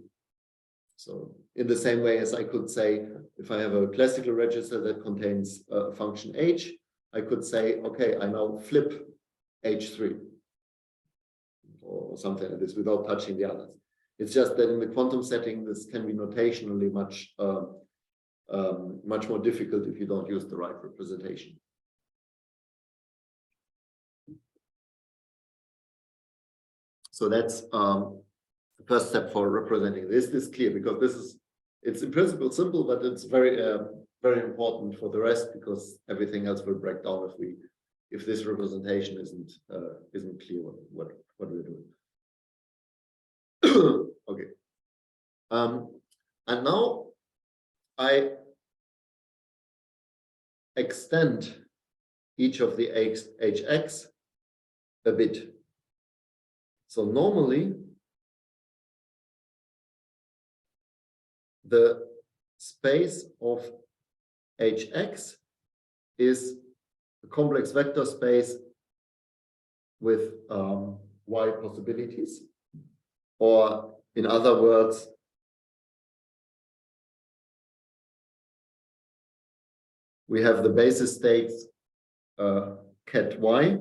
So in the same way as I could say, if I have a classical register that contains a function H, I could say, okay, I now flip H3 or something like this without touching the others. It's just that in the quantum setting, this can be notationally much more difficult if you don't use the right representation. So that's the first step for representing this. This is clear because this is It's in principle simple, but it's very very important for the rest, because everything else will break down if this representation isn't clear what we're doing. Okay. And now I extend each of the hx a bit. So normally the space of hx is a complex vector space with y possibilities, or in other words, we have the basis states ket y,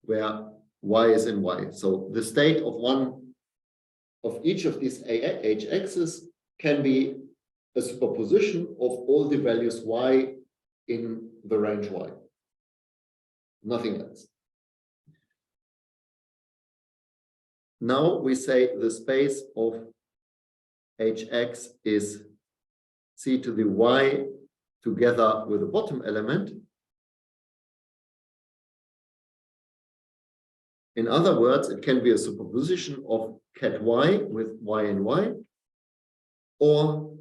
where y is in y. So the state of one of each of these hx's can be a superposition of all the values y in the range y. Nothing else. Now we say the space of hx is c to the y together with the bottom element. In other words, it can be a superposition of ket y with y and y, or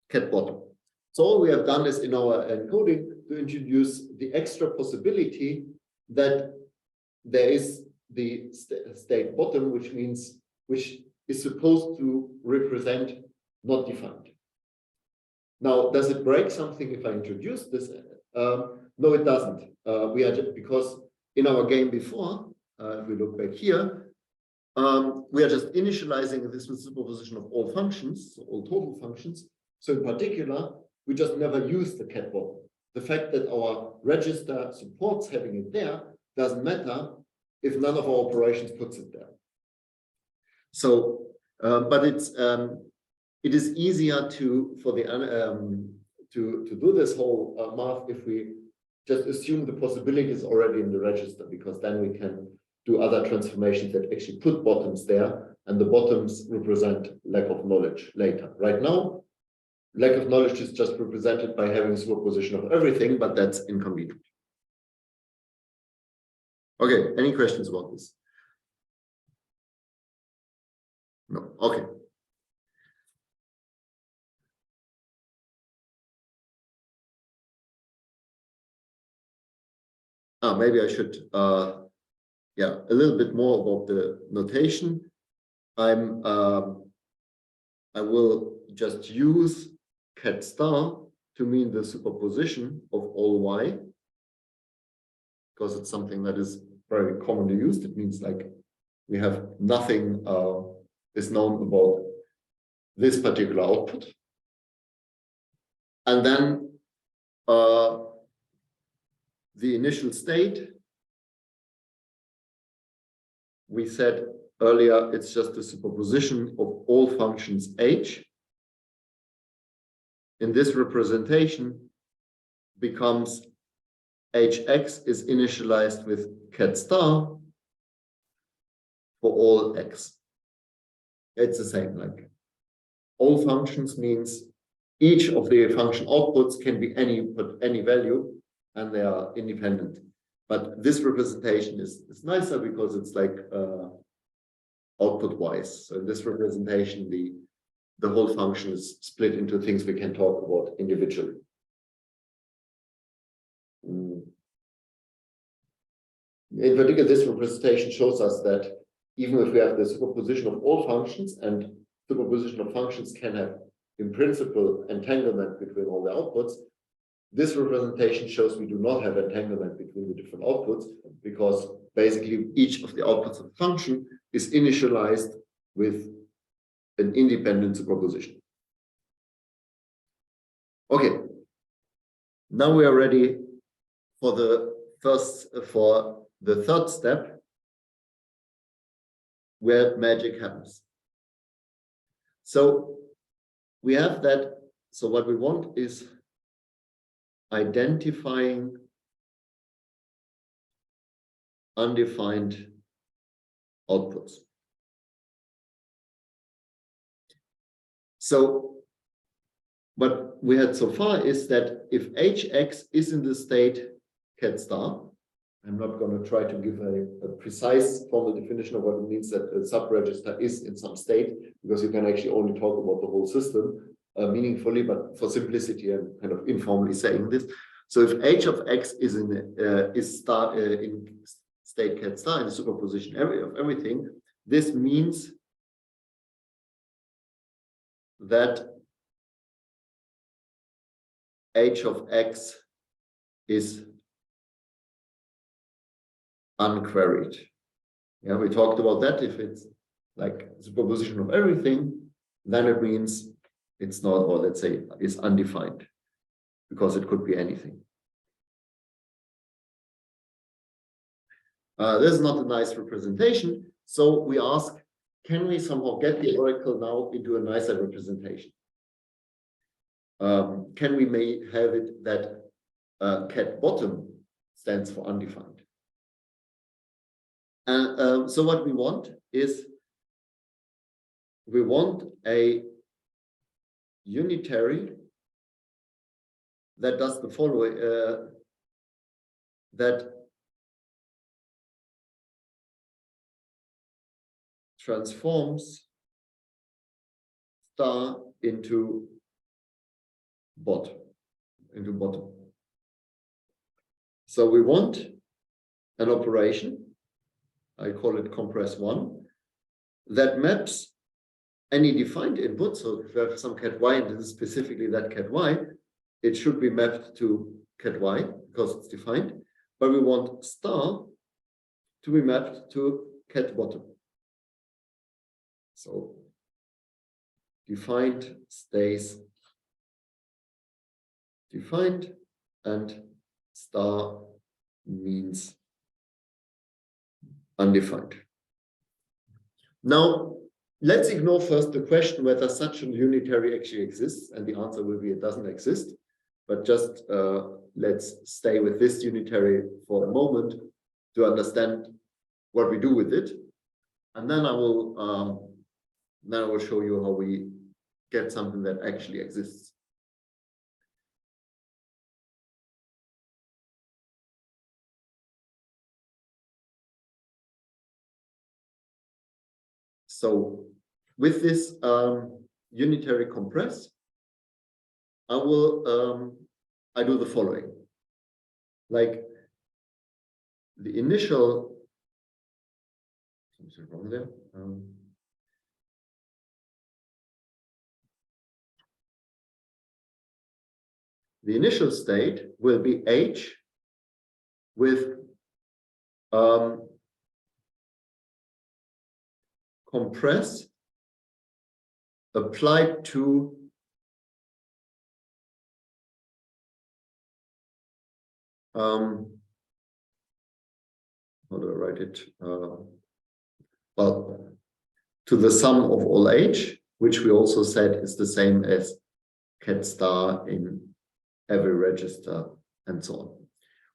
ket bottom. So all we have done is in our encoding to introduce the extra possibility that there is the state bottom, which is supposed to represent not defined. Now, does it break something if I introduce this? No, it doesn't. Because in our game before, if we look back here, we are just initializing this with superposition of all functions, so all total functions. So in particular, we just never use the ket bottom. The fact that our register supports having it there doesn't matter if none of our operations puts it there. So, but it is easier to do this whole math if we just assume the possibility is already in the register, because then we can do other transformations that actually put bottoms there, and the bottoms represent lack of knowledge later. Right now, lack of knowledge is just represented by having a superposition of everything, but that's inconvenient. Okay, any questions about this? No, okay. Maybe I should, yeah, a little bit more about the notation. I will just use ket star to mean the superposition of all y, because it's something that is very commonly used. It means like we have nothing is known about this particular output. And then the initial state, we said earlier, it's just a superposition of all functions h. In this representation becomes hx is initialized with ket star for all x. It's the same, like all functions means each of the function outputs can be any value, and they are independent. But this representation is nicer because it's like output wise. So in this representation, the whole function is split into things we can talk about individually. In particular, this representation shows us that even if we have the superposition of all functions, and superposition of functions can have, in principle, entanglement between all the outputs, this representation shows we do not have entanglement between the different outputs, because basically each of the outputs of the function is initialized with an independent superposition. Okay, now we are ready for the third step, where magic happens. So we have that. So what we want is identifying undefined outputs. So what we had so far is that if hx is in the state cat star, I'm not going to try to give a precise formal definition of what it means that a subregister is in some state, because you can actually only talk about the whole system meaningfully, but for simplicity, I'm kind of informally saying this. So if h of x is in state cat star, in the superposition of everything, this means that h of x is unqueried. Yeah, we talked about that. If it's like superposition of everything, then it means it's not, or let's say is undefined, because it could be anything. This is not a nice representation. So we ask, can we somehow get the oracle now into a nicer representation? Can we have it that cat bottom stands for undefined? And so what we want is, we want a unitary that does the following, that transforms star into bottom. So we want an operation, I call it compress one, that maps any defined input. So if you have some cat y, and this is specifically that cat y, it should be mapped to cat y because it's defined. But we want star to be mapped to cat bottom. So defined stays defined, and star means undefined. Now, let's ignore first the question whether such a unitary actually exists, and the answer will be it doesn't exist. But just let's stay with this unitary for a moment to understand what we do with it, and then I will show you how we get something that actually exists. So with this unitary compress, I do the following. Like the initial, something wrong there. The initial state will be H with compress applied to how do I write it? Well, to the sum of all H, which we also said is the same as cat star in every register and so on.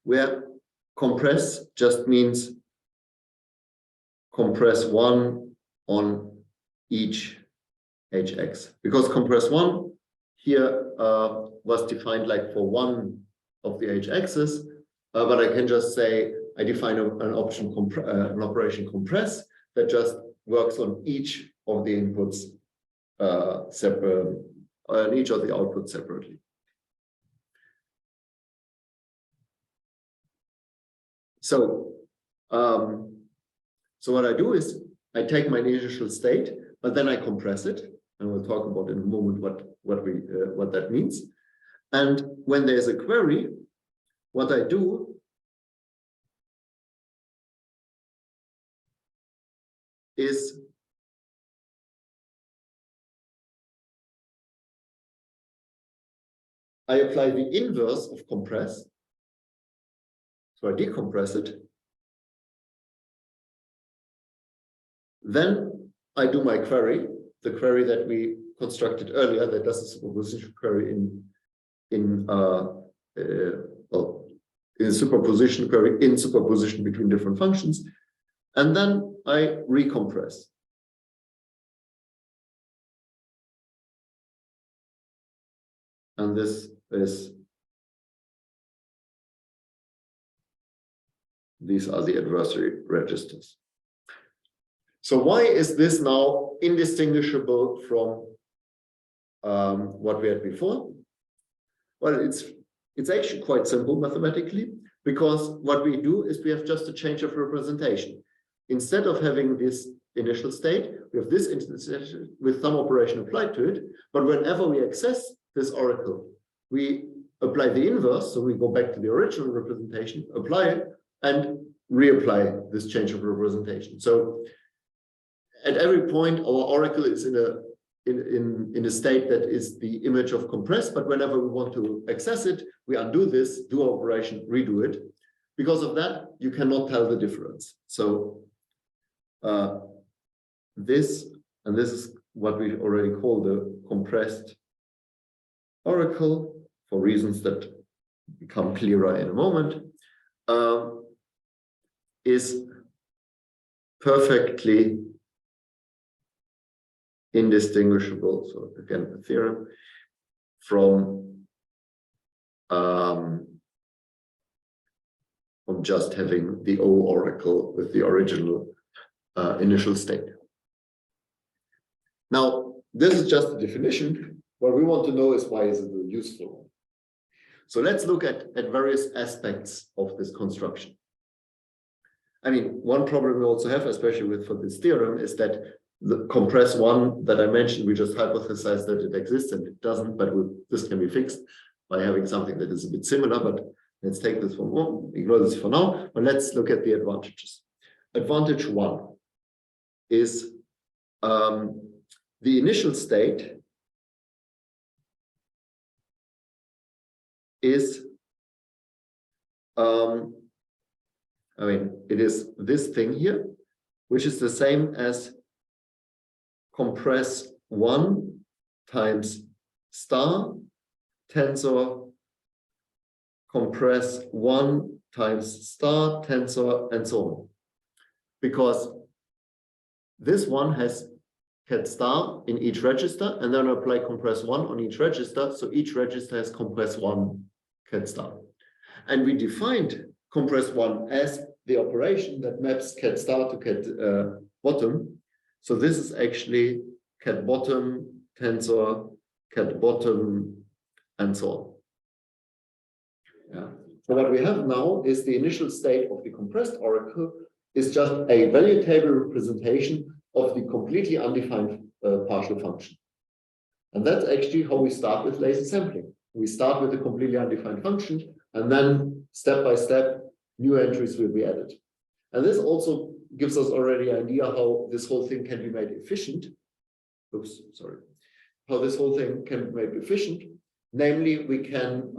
Where compress just means compress one on each hx, because compress one here was defined like for one of the hx's, but I can just say I define an operation compress that just works on each of the inputs separate, on each of the outputs separately. So, so what I do is I take my initial state, but then I compress it, and we'll talk about in a moment what that means. And when there's a query, what I do is I apply the inverse of compress. So I decompress it. Then I do my query, the query that we constructed earlier, that does a superposition query in superposition query in superposition between different functions, and then I recompress. and this is, these are the adversary registers. So why is this now indistinguishable from what we had before? Well, it's actually quite simple mathematically, because what we do is we have just a change of representation. Instead of having this initial state, we have this instance with some operation applied to it, but whenever we access this oracle, we apply the inverse, so we go back to the original representation, apply it, and reapply this change of representation. So at every point, our oracle is in a state that is the image of compressed, but whenever we want to access it, we undo this, do our operation, redo it. Because of that, you cannot tell the difference. So this is what we already call the compressed oracle, for reasons that become clearer in a moment, is perfectly indistinguishable, so again the theorem, from just having the O oracle with the original initial state. Now, this is just a definition. What we want to know is why is it a useful one. So let's look at various aspects of this construction. I mean, one problem we also have, especially for this theorem, is that the compress one that I mentioned, we just hypothesize that it exists and it doesn't, but this can be fixed by having something that is a bit similar, but let's take this for more, ignore this for now, but let's look at the advantages. Advantage one is the initial state is, I mean, it is this thing here, which is the same as compress 1 times star tensor compress 1 times star tensor and so on. Because this one has cat star in each register, and then I apply compress 1 on each register, so each register has compress 1 cat star. And we defined compress 1 as the operation that maps cat star to cat bottom. So this is actually cat bottom tensor cat bottom and so on. Yeah. So what we have now is the initial state of the compressed oracle is just a value table representation of the completely undefined partial function. And that's actually how we start with lazy sampling. We start with a completely undefined function, and then step by step, new entries will be added. And this also gives us already an idea how this whole thing can be made efficient. Oops, sorry. How this whole thing can be made efficient. Namely, we can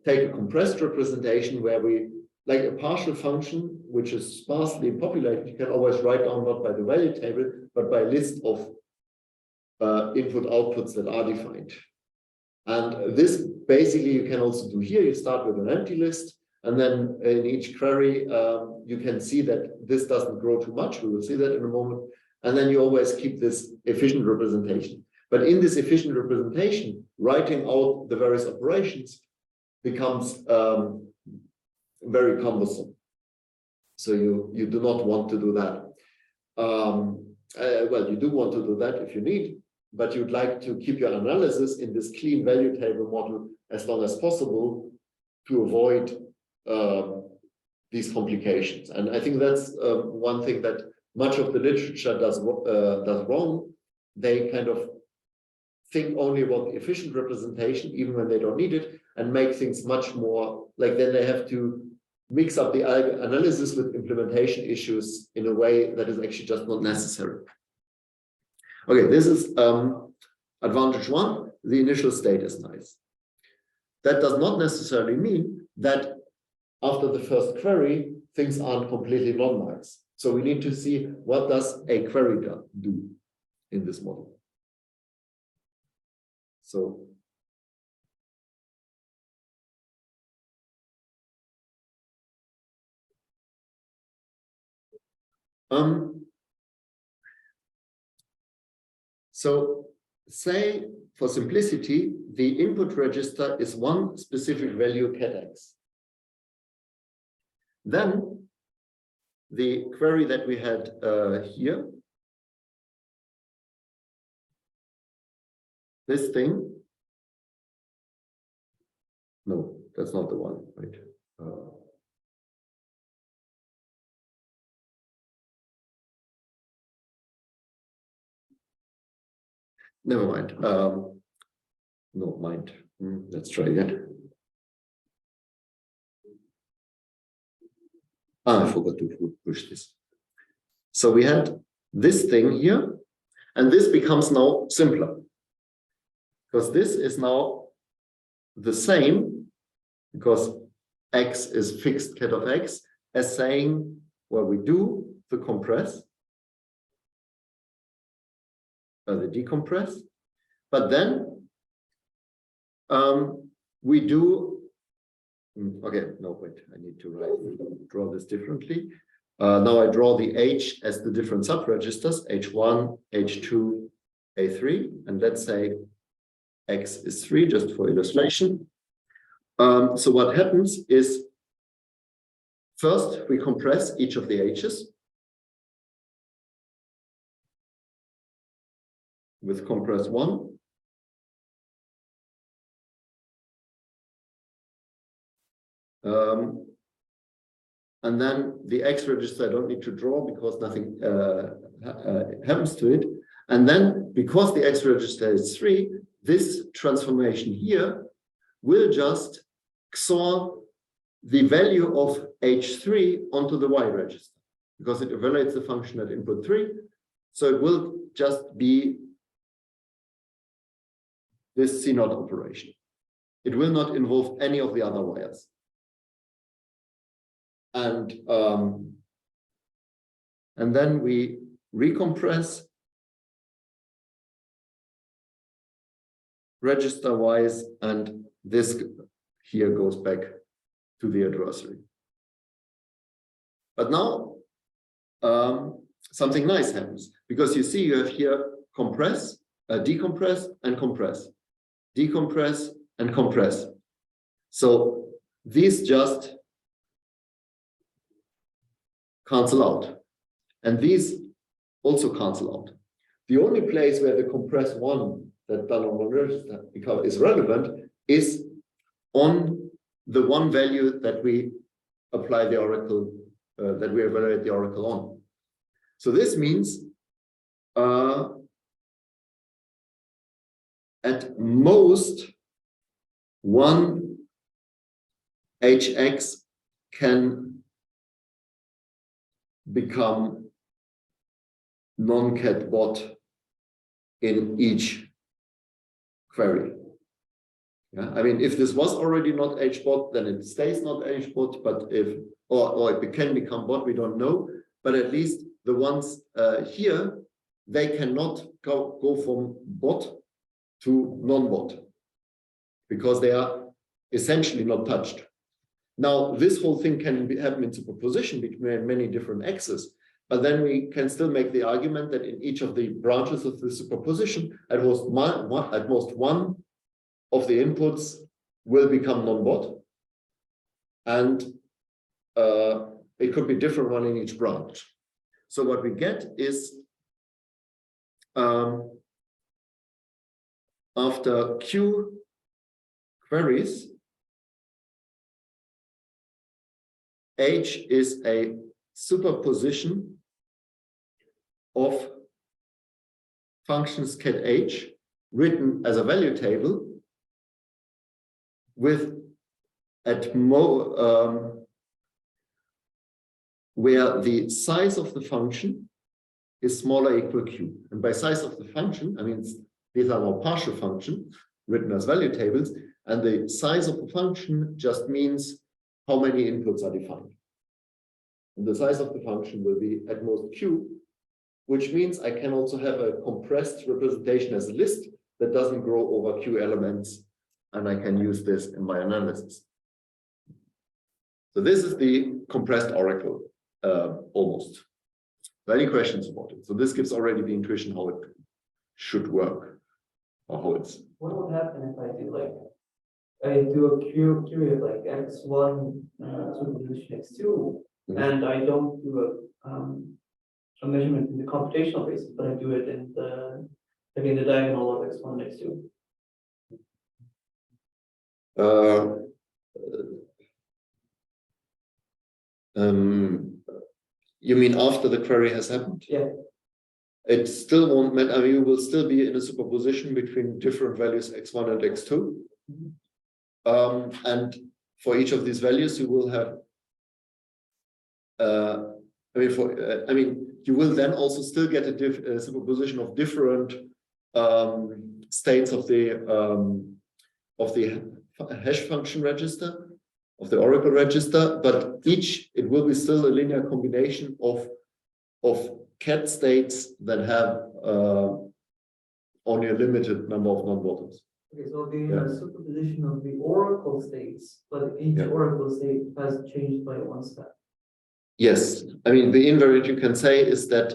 take a compressed representation where we, like a partial function, which is sparsely populated, you can always write down not by the value table, but by a list of input outputs that are defined. And this basically you can also do here. You start with an empty list, and then in each query, you can see that this doesn't grow too much. We will see that in a moment. And then you always keep this efficient representation. But in this efficient representation, writing out the various operations becomes very cumbersome. So you do not want to do that. Well, you do want to do that if you need, but you'd like to keep your analysis in this clean value table model as long as possible to avoid these complications. And I think that's one thing that much of the literature does wrong. They kind of think only about the efficient representation, even when they don't need it, and make things much more like then they have to mix up the analysis with implementation issues in a way that is actually just not necessary. Okay, this is advantage one. The initial state is nice. That does not necessarily mean that after the first query, things aren't completely non-nice. So we need to see what does a query do in this model. So say, for simplicity, the input register is one specific value cat x. Then the query that we had here, this thing, no, that's not the one, right? Never mind. No, mind. Let's try again. I forgot to push this. So we had this thing here, and this becomes now simpler. Because this is now the same, because x is fixed cat of x, as saying, well, we do the compress, the decompress, but then we do, okay, no, wait, I need to draw this differently. Now I draw the H as the different subregisters, H1, H2, A3, and let's say X is 3, just for illustration. So what happens is, first we compress each of the H's with compress 1. And then the X register I don't need to draw because nothing happens to it. And then because the X register is 3, this transformation here will just XOR the value of H3 onto the Y register because it evaluates the function at input 3. So it will just be this C0 operation. It will not involve any of the other wires. And then we recompress register wise, and this here goes back to the adversary. But now something nice happens, because you see you have here compress, decompress, and compress, decompress, and compress. So these just cancel out, and these also cancel out. The only place where the compress one that done on one register is relevant is on the one value that we apply the oracle, that we evaluate the oracle on. So this means at most one HX can become non-cat bot in each query. Yeah, I mean, if this was already not HBot, then it stays not HBot, but if, or it can become bot, we don't know, but at least the ones here, they cannot go from bot to non-bot because they are essentially not touched. Now, this whole thing can happen in superposition between many different X's, but then we can still make the argument that in each of the branches of the superposition, at most one of the inputs will become non-bot, and it could be different one in each branch. So what we get is after Q queries, H is a superposition of functions cat H written as a value table with where the size of the function is smaller equal q. And by size of the function, I mean, these are now partial functions written as value tables, and the size of the function just means how many inputs are defined. And the size of the function will be at most q, which means I can also have a compressed representation as a list that doesn't grow over q elements, and I can use this in my analysis. So this is the compressed oracle, almost. So any questions about it? So this gives already the intuition how it should work. or how it's. What would happen if I do a query of like x1 superposition x2, and I don't do a measurement in the computational basis, but I do it in the diagonal of x1 and x2. You mean after the query has happened? Yeah. It still won't matter. I mean, you will still be in a superposition between different values x1 and x2. And for each of these values, you will have. You will then also still get a superposition of different states of the hash function register, of the Oracle register, but it will be still a linear combination of cat states that have only a limited number of non-bottoms. Okay, so it'll be a superposition of the Oracle states, but each Oracle state has changed by one step. Yes, I mean the invariant you can say is that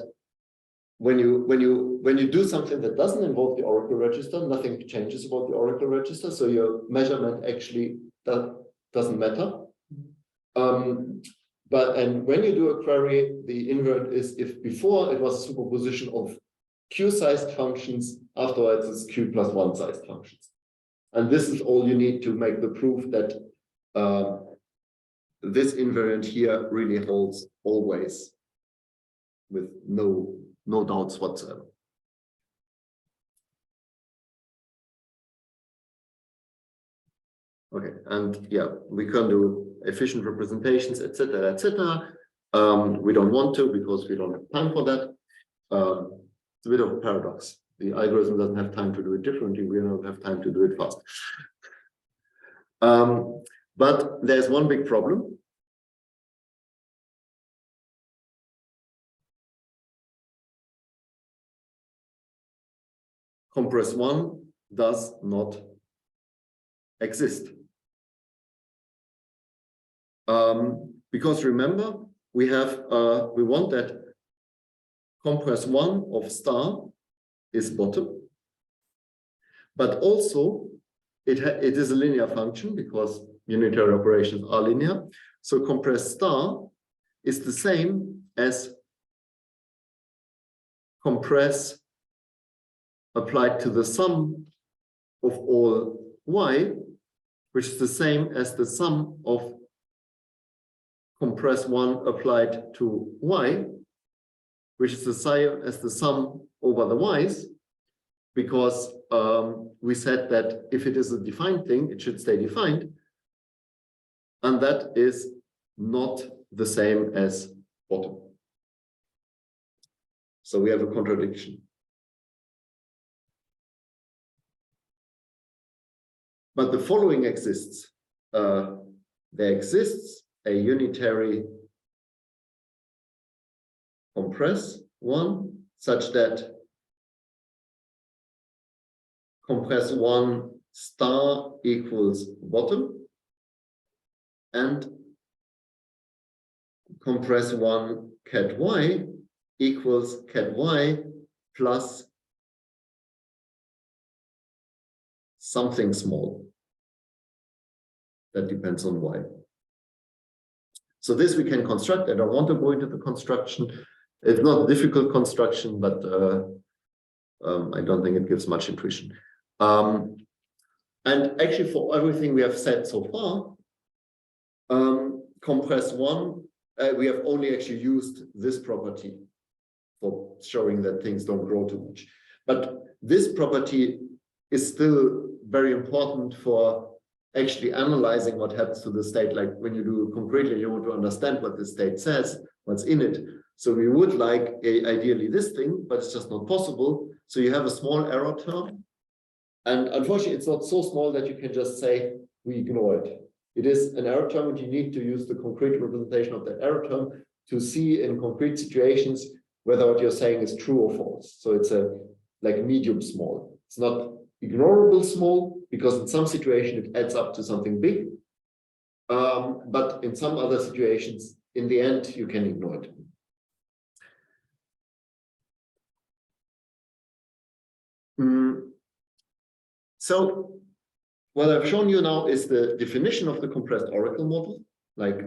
when you do something that doesn't involve the Oracle register, nothing changes about the Oracle register, so your measurement actually doesn't matter. And when you do a query, the invariant is if before it was a superposition of q-sized functions, afterwards it's q plus 1 sized functions. And this is all you need to make the proof that this invariant here really holds always with no doubts whatsoever. Okay, and yeah, we can do efficient representations, etc., etc. We don't want to because we don't have time for that. It's a bit of a paradox. The algorithm doesn't have time to do it differently. We don't have time to do it fast. But there's one big problem. Compress 1 does not exist. Because remember, we want that compress 1 of star is bottom, but also it is a linear function because unitary operations are linear. So compress star is the same as compress applied to the sum of all y, which is the same as the sum of compress 1 applied to y, which is the same as the sum over the y's, because we said that if it is a defined thing, it should stay defined. And that is not the same as bottom. So we have a contradiction. But the following exists. There exists a unitary compress 1 such that compress 1 star equals bottom and compress 1 cat y equals cat y plus something small that depends on y. So this we can construct. I don't want to go into the construction. It's not a difficult construction, but I don't think it gives much intuition. And actually, for everything we have said so far, compress 1, we have only actually used this property for showing that things don't grow too much. But this property is still very important for actually analyzing what happens to the state. Like when you do concretely, you want to understand what the state says, what's in it. So we would like ideally this thing, but it's just not possible. So you have a small error term. And unfortunately, it's not so small that you can just say, we ignore it. It is an error term, and you need to use the concrete representation of that error term to see in concrete situations whether what you're saying is true or false. So it's like medium small. It's not ignorable small, because in some situation it adds up to something big. But in some other situations, in the end, you can ignore it. So what I've shown you now is the definition of the compressed oracle model. Like,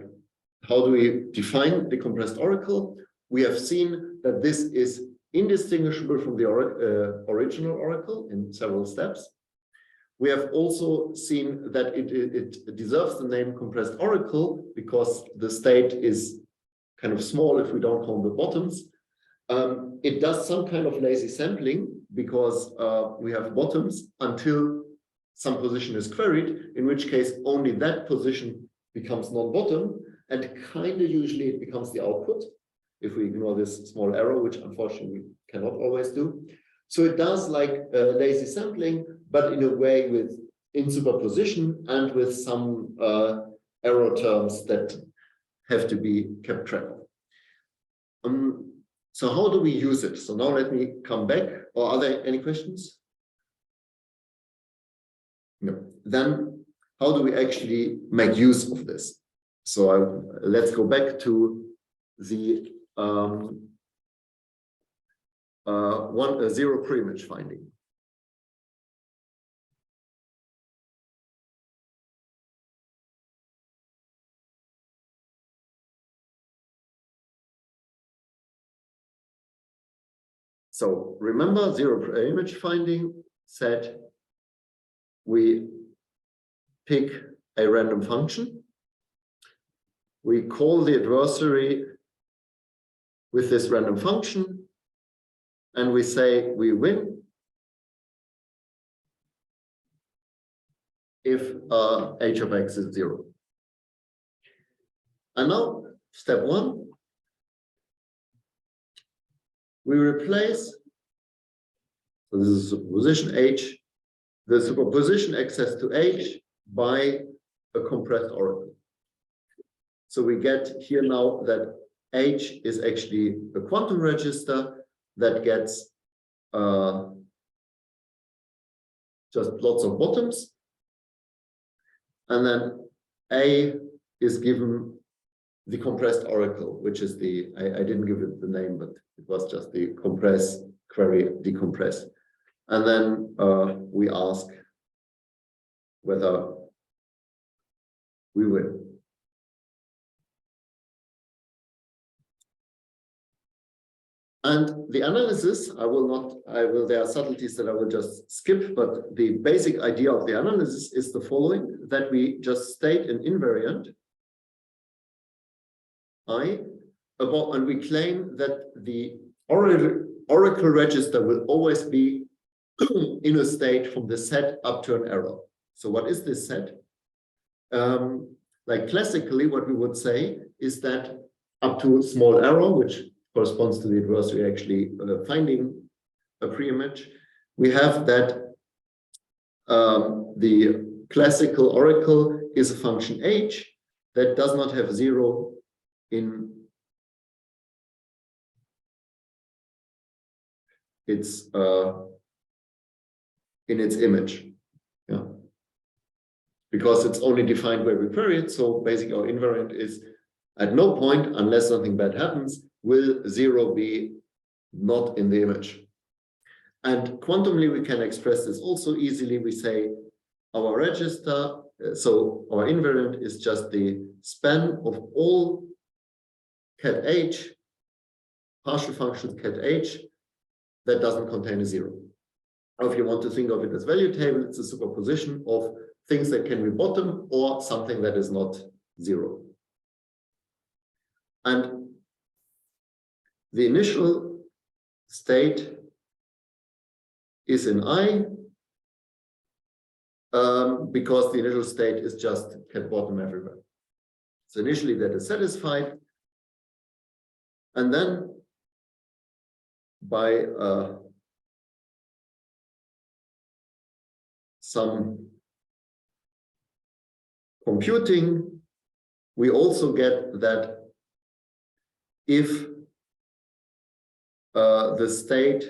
how do we define the compressed oracle? We have seen that this is indistinguishable from the original oracle in several steps. We have also seen that it deserves the name compressed oracle because the state is kind of small if we don't count the bottoms. It does some kind of lazy sampling because we have bottoms until some position is queried, in which case only that position becomes non-bottom, and kind of usually it becomes the output if we ignore this small error, which unfortunately we cannot always do. So it does like lazy sampling, but in a way in superposition and with some error terms that have to be kept track of. So how do we use it? So now let me come back. Or are there any questions? No. Then how do we actually make use of this? So let's go back to the zero pre-image finding. So remember, zero pre-image finding said we pick a random function. We call the adversary with this random function, and we say we win if h of x is 0. And now, step 1, we replace, so this is superposition h, the superposition access to h by a compressed oracle. So we get here now that h is actually a quantum register that gets just lots of bottoms. And then a is given the compressed oracle, which is the, I didn't give it the name, but it was just the compress, query, decompress. And then we ask whether we win. And the analysis, there are subtleties that I will just skip, but the basic idea of the analysis is the following, that we just state an invariant I, and we claim that the oracle register will always be in a state from the set up to an error. So what is this set? Like classically, what we would say is that up to small error, which corresponds to the adversary actually finding a pre-image, we have that the classical oracle is a function h that does not have 0 in its image, yeah, because it's only defined where we query it. So basically our invariant is at no point, unless something bad happens, will 0 be not in the image. And quantumly we can express this also easily. We say our register, so our invariant is just the span of all cat h, partial functions cat h, that doesn't contain a 0. Or if you want to think of it as value table, it's a superposition of things that can be bottom or something that is not 0. And the initial state is in I, because the initial state is just cat bottom everywhere. So initially that is satisfied. And then by some computing, we also get that if the state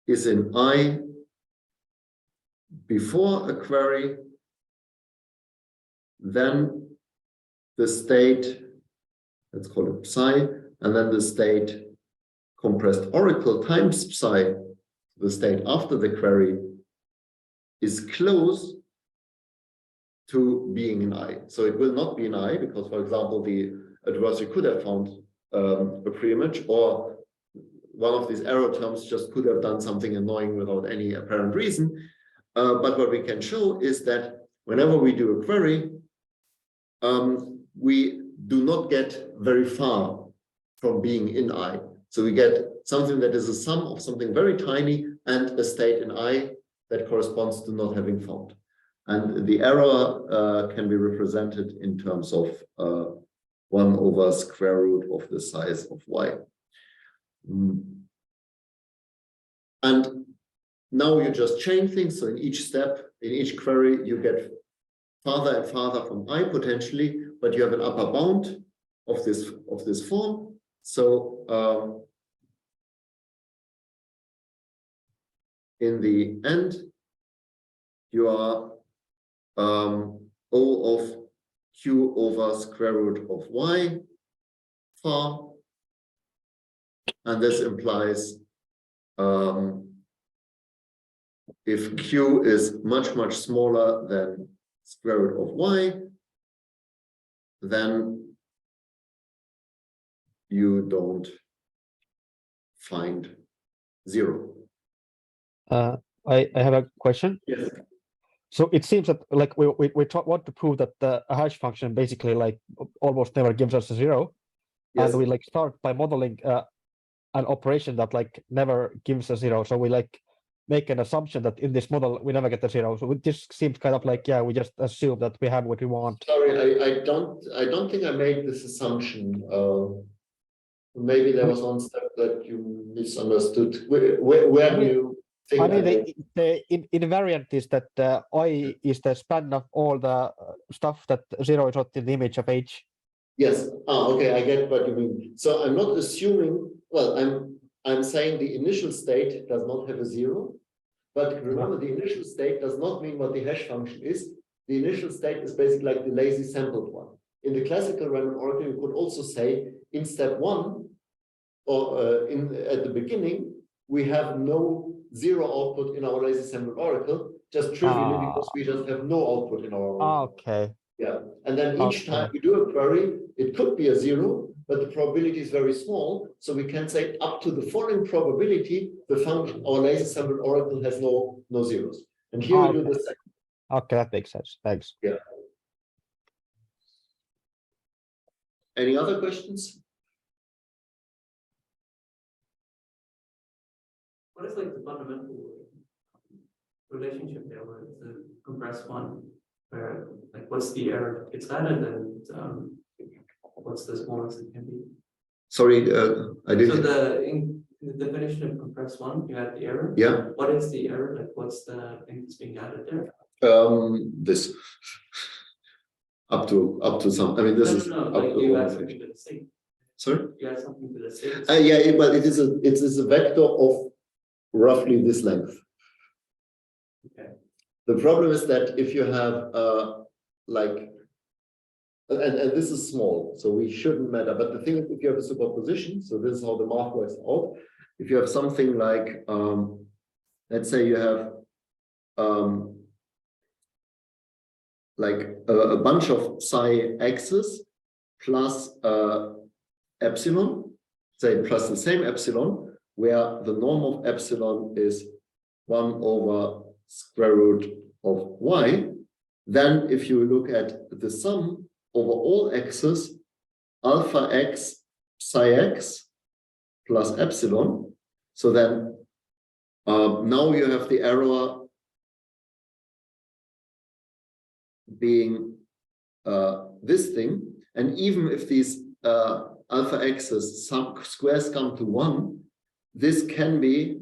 is in I before a query, then the state, let's call it psi, and then the state compressed oracle times psi, the state after the query, is close to being an I. So it will not be an I because, for example, the adversary could have found a pre-image, or one of these error terms just could have done something annoying without any apparent reason. But what we can show is that whenever we do a query, we do not get very far from being in I. So we get something that is a sum of something very tiny and a state in I that corresponds to not having found. And the error can be represented in terms of 1 over square root of the size of y. And now you just chain things. So in each step, in each query, you get farther and farther from I potentially, but you have an upper bound of this form. So in the end, you are O of q over square root of y far, and this implies if q is much smaller than square root of y, then you don't find 0. I have a question. Yes. So it seems that like we want to prove that a hash function basically like almost never gives us a 0, Yes. and we like start by modeling an operation that like never gives a 0. So we like make an assumption that in this model we never get a 0. So it just seems kind of like, yeah, we just assume that we have what we want. Sorry, I don't think I made this assumption. Maybe there was one step that you misunderstood. Where do you think? I mean, the invariant is that I is the span of all the stuff that 0 is not in the image of H. Yes. Okay, I get what you mean. So I'm not assuming. Well, I'm saying the initial state does not have a 0, but remember the initial state does not mean what the hash function is. The initial state is basically like the lazy sampled one. In the classical random oracle, you could also say in step 1 or at the beginning, we have no 0 output in our lazy sampled oracle, just trivially because we just have no output in our oracle. Okay. Yeah, and then each time we do a query, it could be a 0, but the probability is very small. So we can say up to the following probability, the function, our lazy sampled oracle has no zeros. And here we do the same. Okay, that makes sense. Thanks. Yeah. Any other questions? What is like the fundamental relationship there where it's a compressed one, where like what's the error that gets added and what's the smallest it can be? Sorry, I didn't. So in the definition of compressed one, you add the error. Yeah. What is the error? Like what's the thing that's being added there? This up to some. I mean, this is up like to you add something to the state. Sorry. You add something to the state. Yeah, but it is a vector of roughly this length. Okay. The problem is that if you have like, and this is small, so we shouldn't matter. But the thing is, if you have a superposition, so this is how the math works out. If you have something like, let's say you have like a bunch of psi x's plus epsilon, say plus the same epsilon, where the norm of epsilon is 1 over square root of y, then if you look at the sum over all x's, alpha x psi x plus epsilon, so then now you have the error being this thing, and even if these alpha x's squares come to 1, this can be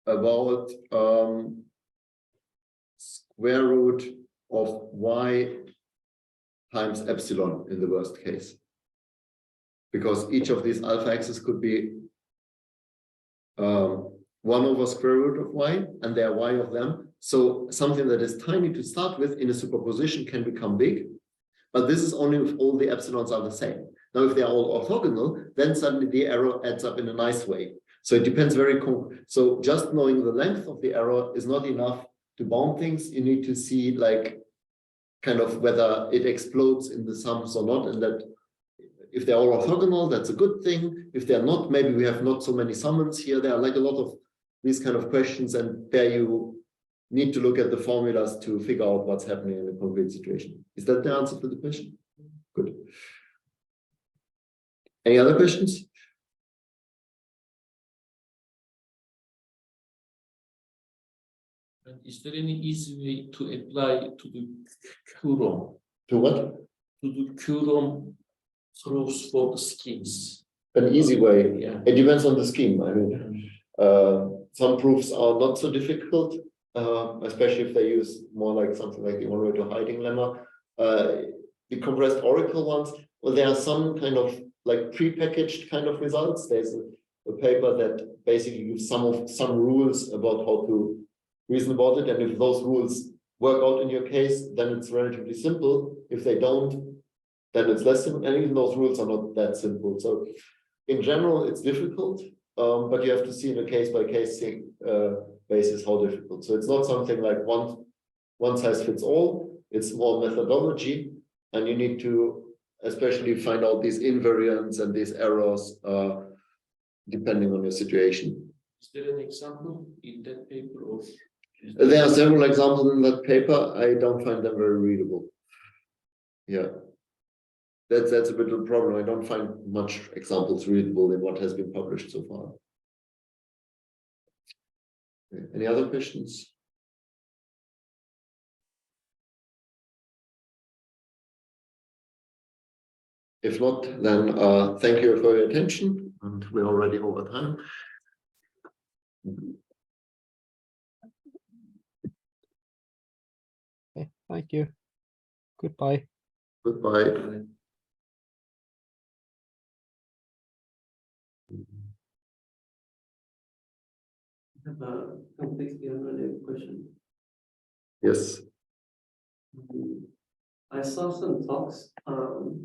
about square root of y times epsilon in the worst case, because each of these alpha x's could be 1 over square root of y, and there are y of them. So something that is tiny to start with in a superposition can become big, but this is only if all the epsilons are the same. Now, if they are all orthogonal, then suddenly the error adds up in a nice way. So it depends so just knowing the length of the error is not enough to bound things. You need to see like kind of whether it explodes in the sums or not, and that if they're all orthogonal, that's a good thing. If they're not, maybe we have not so many summands here. There are like a lot of these kind of questions, and there you need to look at the formulas to figure out what's happening in a concrete situation. Is that the answer to the question? Good. Any other questions? And is there any easy way to apply to the QROM? To what? To the QROM proofs for the schemes? An easy way. Yeah. It depends on the scheme. I mean, some proofs are not so difficult, especially if they use more like something like the Unruh to hiding lemma. The compressed oracle ones, well, there are some kind of like prepackaged kind of results. There's a paper that basically gives some rules about how to reason about it, and if those rules work out in your case, then it's relatively simple. If they don't, then it's less simple, and even those rules are not that simple. So in general, it's difficult, but you have to see in a case-by-case basis how difficult. So it's not something like one size fits all. It's more methodology, and you need to especially find out these invariants and these errors depending on your situation. Is there an example in that paper, or There are several examples in that paper. I don't find them very readable. Yeah. That's a bit of a problem. I don't find much examples readable in what has been published so far. Okay. Any other questions? If not, then thank you for your attention, and we're already over time. Okay, thank you. Goodbye. Goodbye. I have a completely unrelated question. Yes. I saw some talks